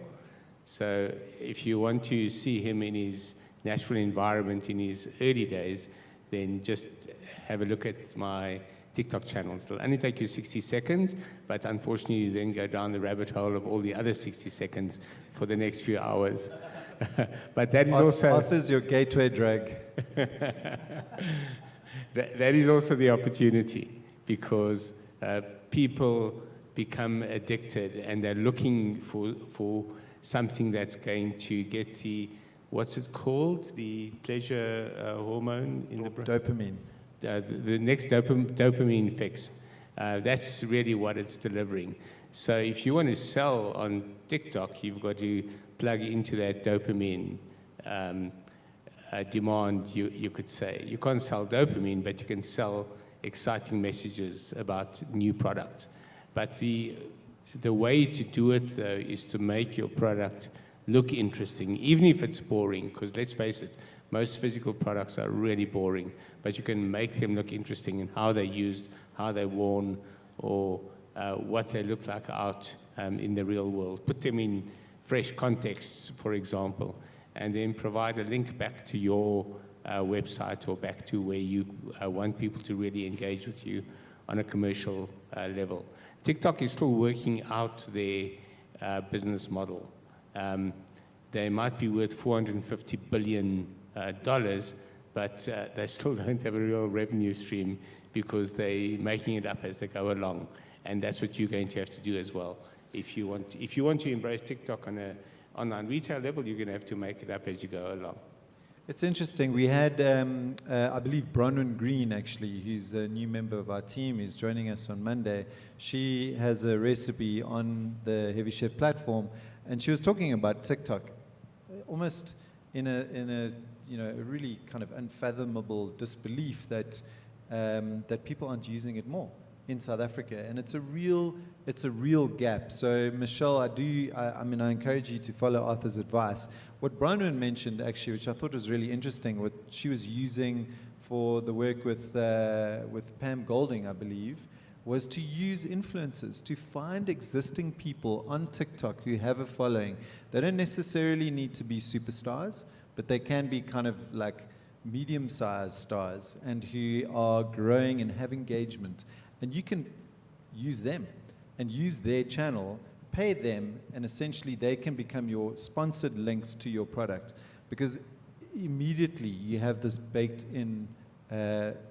So if you want to see him in his natural environment in his early days, then just have a look at my TikTok channel. It'll only take you 60 seconds, but unfortunately you then go down the rabbit hole of all the other 60 seconds for the next few hours. But that is also... Arthur's your gateway drug. that is also the opportunity, because people become addicted and they're looking for something that's going to get the, what's it called? The pleasure hormone in the brain? Dopamine. The next dopamine fix. That's really what it's delivering. So if you want to sell on TikTok, you've got to plug into that dopamine demand, you could say. You can't sell dopamine, but you can sell exciting messages about new products. But the way to do it, though, is to make your product look interesting, even if it's boring, because let's face it, most physical products are really boring, but you can make them look interesting in how they're used, how they're worn, or what they look like out in the real world. Put them in fresh contexts, for example, and then provide a link back to your website or back to where you want people to really engage with you on a commercial level. TikTok is still working out their business model. They might be worth $450 billion, but they still don't have a real revenue stream because they're making it up as they go along. And that's what you're going to have to do as well. If you want to embrace TikTok on an online retail level, you're going to have to make it up as you go along. It's interesting. We had, I believe, Bronwyn Green, actually, who's a new member of our team, is joining us on Monday. She has a recipe on the Heavy Chef platform, and she was talking about TikTok, almost in a really kind of unfathomable disbelief that people aren't using it more in South Africa, and it's a real gap. So Michelle, I encourage you to follow Arthur's advice. What Bronwyn mentioned, actually, which I thought was really interesting, what she was using for the work with Pam Golding, I believe, was to use influencers, to find existing people on TikTok who have a following. They don't necessarily need to be superstars, but they can be kind of like medium-sized stars and who are growing and have engagement. And you can use them and use their channel, pay them, and essentially they can become your sponsored links to your product, because immediately you have this baked-in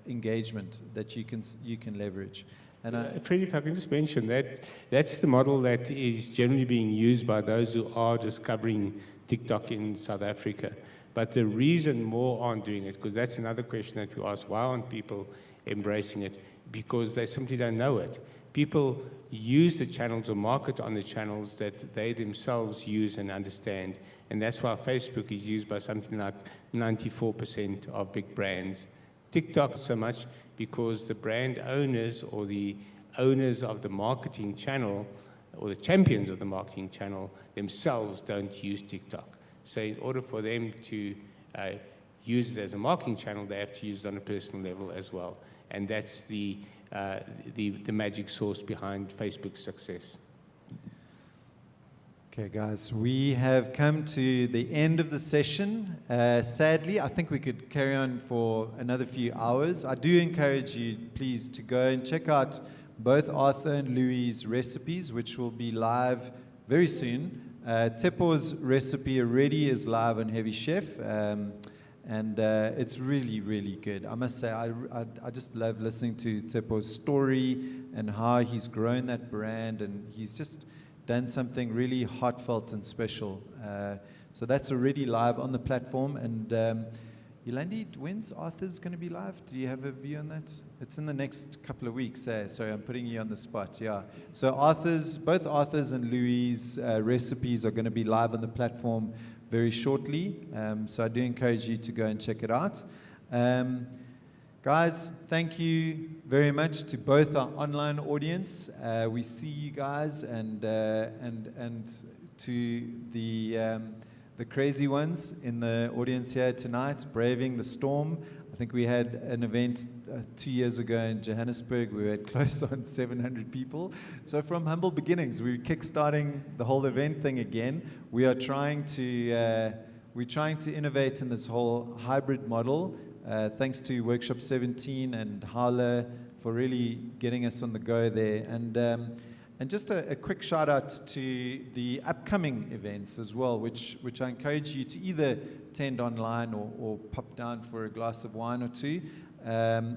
engagement that you can leverage. And Freddie, if I can just mention that, that's the model that is generally being used by those who are discovering TikTok in South Africa. But the reason more aren't doing it, because that's another question that we ask, why aren't people embracing it? Because they simply don't know it. People use the channels or market on the channels that they themselves use and understand. And that's why Facebook is used by something like 94% of big brands. TikTok so much because the brand owners or the owners of the marketing channel or the champions of the marketing channel themselves don't use TikTok. So in order for them to use it as a marketing channel, they have to use it on a personal level as well. And that's the magic source behind Facebook's success. Okay, guys, we have come to the end of the session. Sadly, I think we could carry on for another few hours. I do encourage you, please, to go and check out both Arthur and Louis' recipes, which will be live very soon. Tshepo's recipe already is live on Heavy Chef, and it's really, really good. I must say, I just love listening to Tshepo's story and how he's grown that brand, and he's just done something really heartfelt and special. So that's already live on the platform. And Yolandi, when's Arthur's going to be live? Do you have a view on that? It's in the next couple of weeks. Sorry, I'm putting you on the spot. Yeah. So both Arthur's and Louis' recipes are going to be live on the platform very shortly. So I do encourage you to go and check it out. Guys, thank you very much to both our online audience. We see you guys, and to the crazy ones in the audience here tonight, braving the storm. I think we had an event 2 years ago in Johannesburg. We had close on 700 people. So from humble beginnings, we're kickstarting the whole event thing again. We are trying to innovate in this whole hybrid model. Thanks to Workshop 17 and Hala for really getting us on the go there. And just a quick shout out to the upcoming events as well, which I encourage you to either attend online or pop down for a glass of wine or two.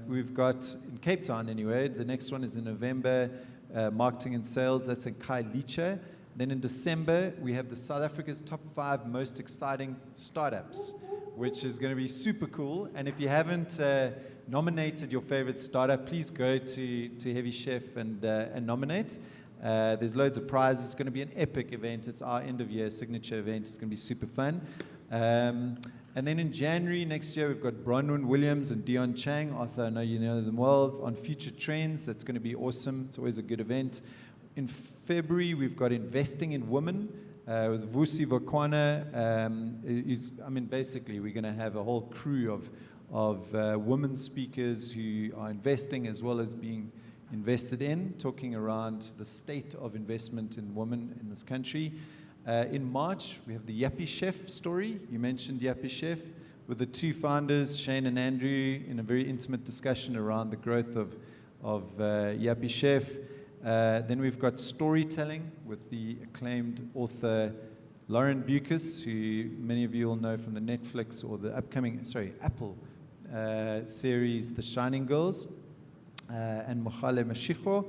We've got, in Cape Town anyway, the next one is in November, Marketing and Sales, that's in Khayelitsha. Then in December, we have the South Africa's top 5 most exciting startups, which is going to be super cool. And if you haven't nominated your favorite startup, please go to Heavy Chef and nominate. There's loads of prizes. It's going to be an epic event. It's our end-of-year signature event. It's going to be super fun. And then in January next year, we've got Bronwyn Williams and Dion Chang. Arthur, I know you know them well, on future trends. That's going to be awesome. It's always a good event. In February, we've got Investing in Women with Vusi Vokwana. Basically, we're going to have a whole crew of women speakers who are investing as well as being invested in, talking around the state of investment in women in this country. In March, we have the Yappy Chef story. You mentioned Yappy Chef, with the 2 founders, Shane and Andrew, in a very intimate discussion around the growth of Yappy Chef. Then we've got storytelling with the acclaimed author Lauren Bucas, who many of you will know from the Netflix or the upcoming, Apple series, The Shining Girls. And Mohale Mashiko,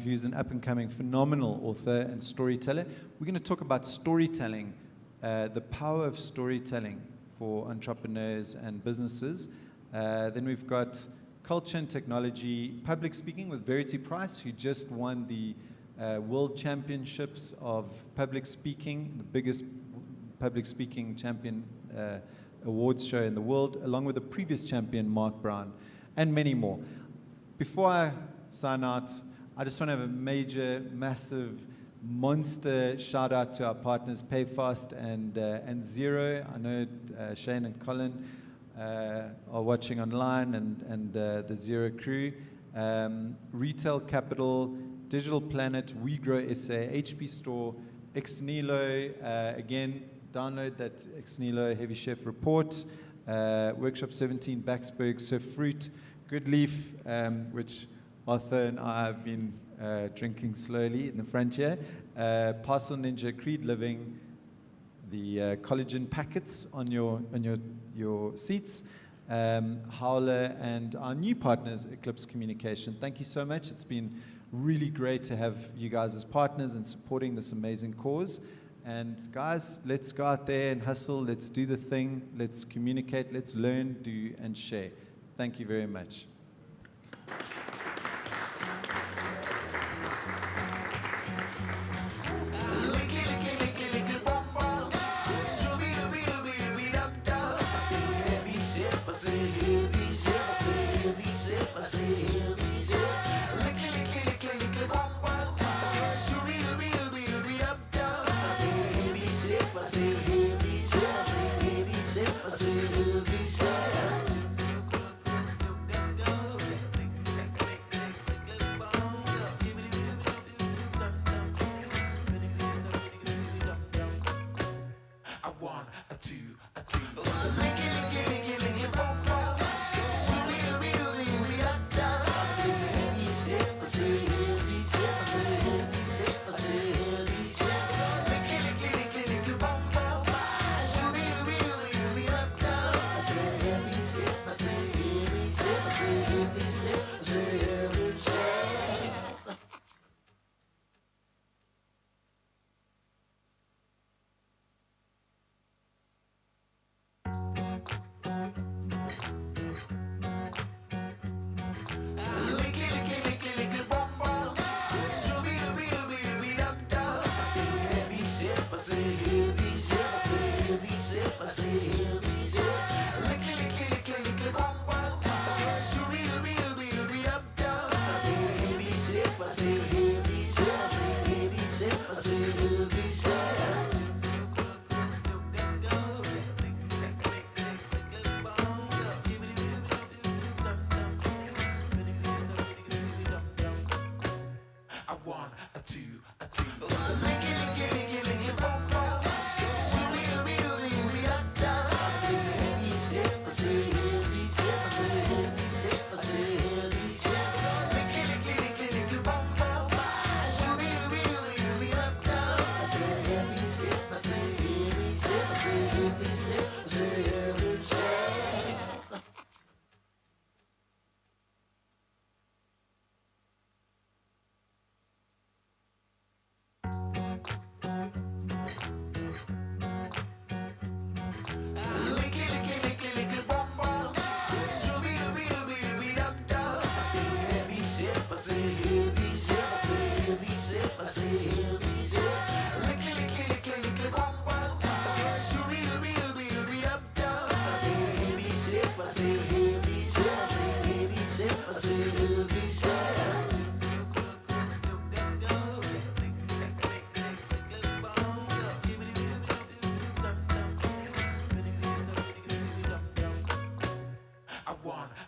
who's an up-and-coming phenomenal author and storyteller. We're going to talk about storytelling, the power of storytelling for entrepreneurs and businesses. Then we've got culture and technology, public speaking with Verity Price, who just won the World Championships of Public Speaking, the biggest public speaking champion awards show in the world, along with the previous champion, Mark Brown, and many more. Before I sign out, I just want to have a major, massive, monster shout out to our partners, Payfast and Zero. I know Shane and Colin are watching online, and the Zero crew. Retail Capital, Digital Planet, We Grow SA, HP Store, Exnilo. Again, download that Exnilo Heavy Chef report. Workshop 17, Backsburg, Surf Fruit. Good Leaf, which Arthur and I have been drinking slowly in the front here. Parcel Ninja, Creed Living, the collagen packets on your seats. Howler, and our new partners, Eclipse Communication. Thank you so much. It's been really great to have you guys as partners and supporting this amazing cause. And guys, let's go out there and hustle. Let's do the thing. Let's communicate. Let's learn, do, and share. Thank you very much.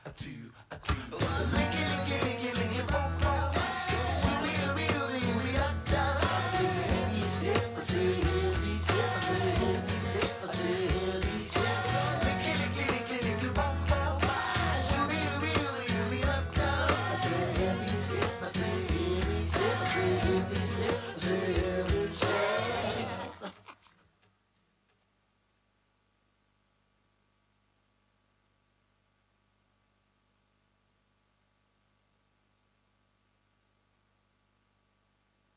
a two,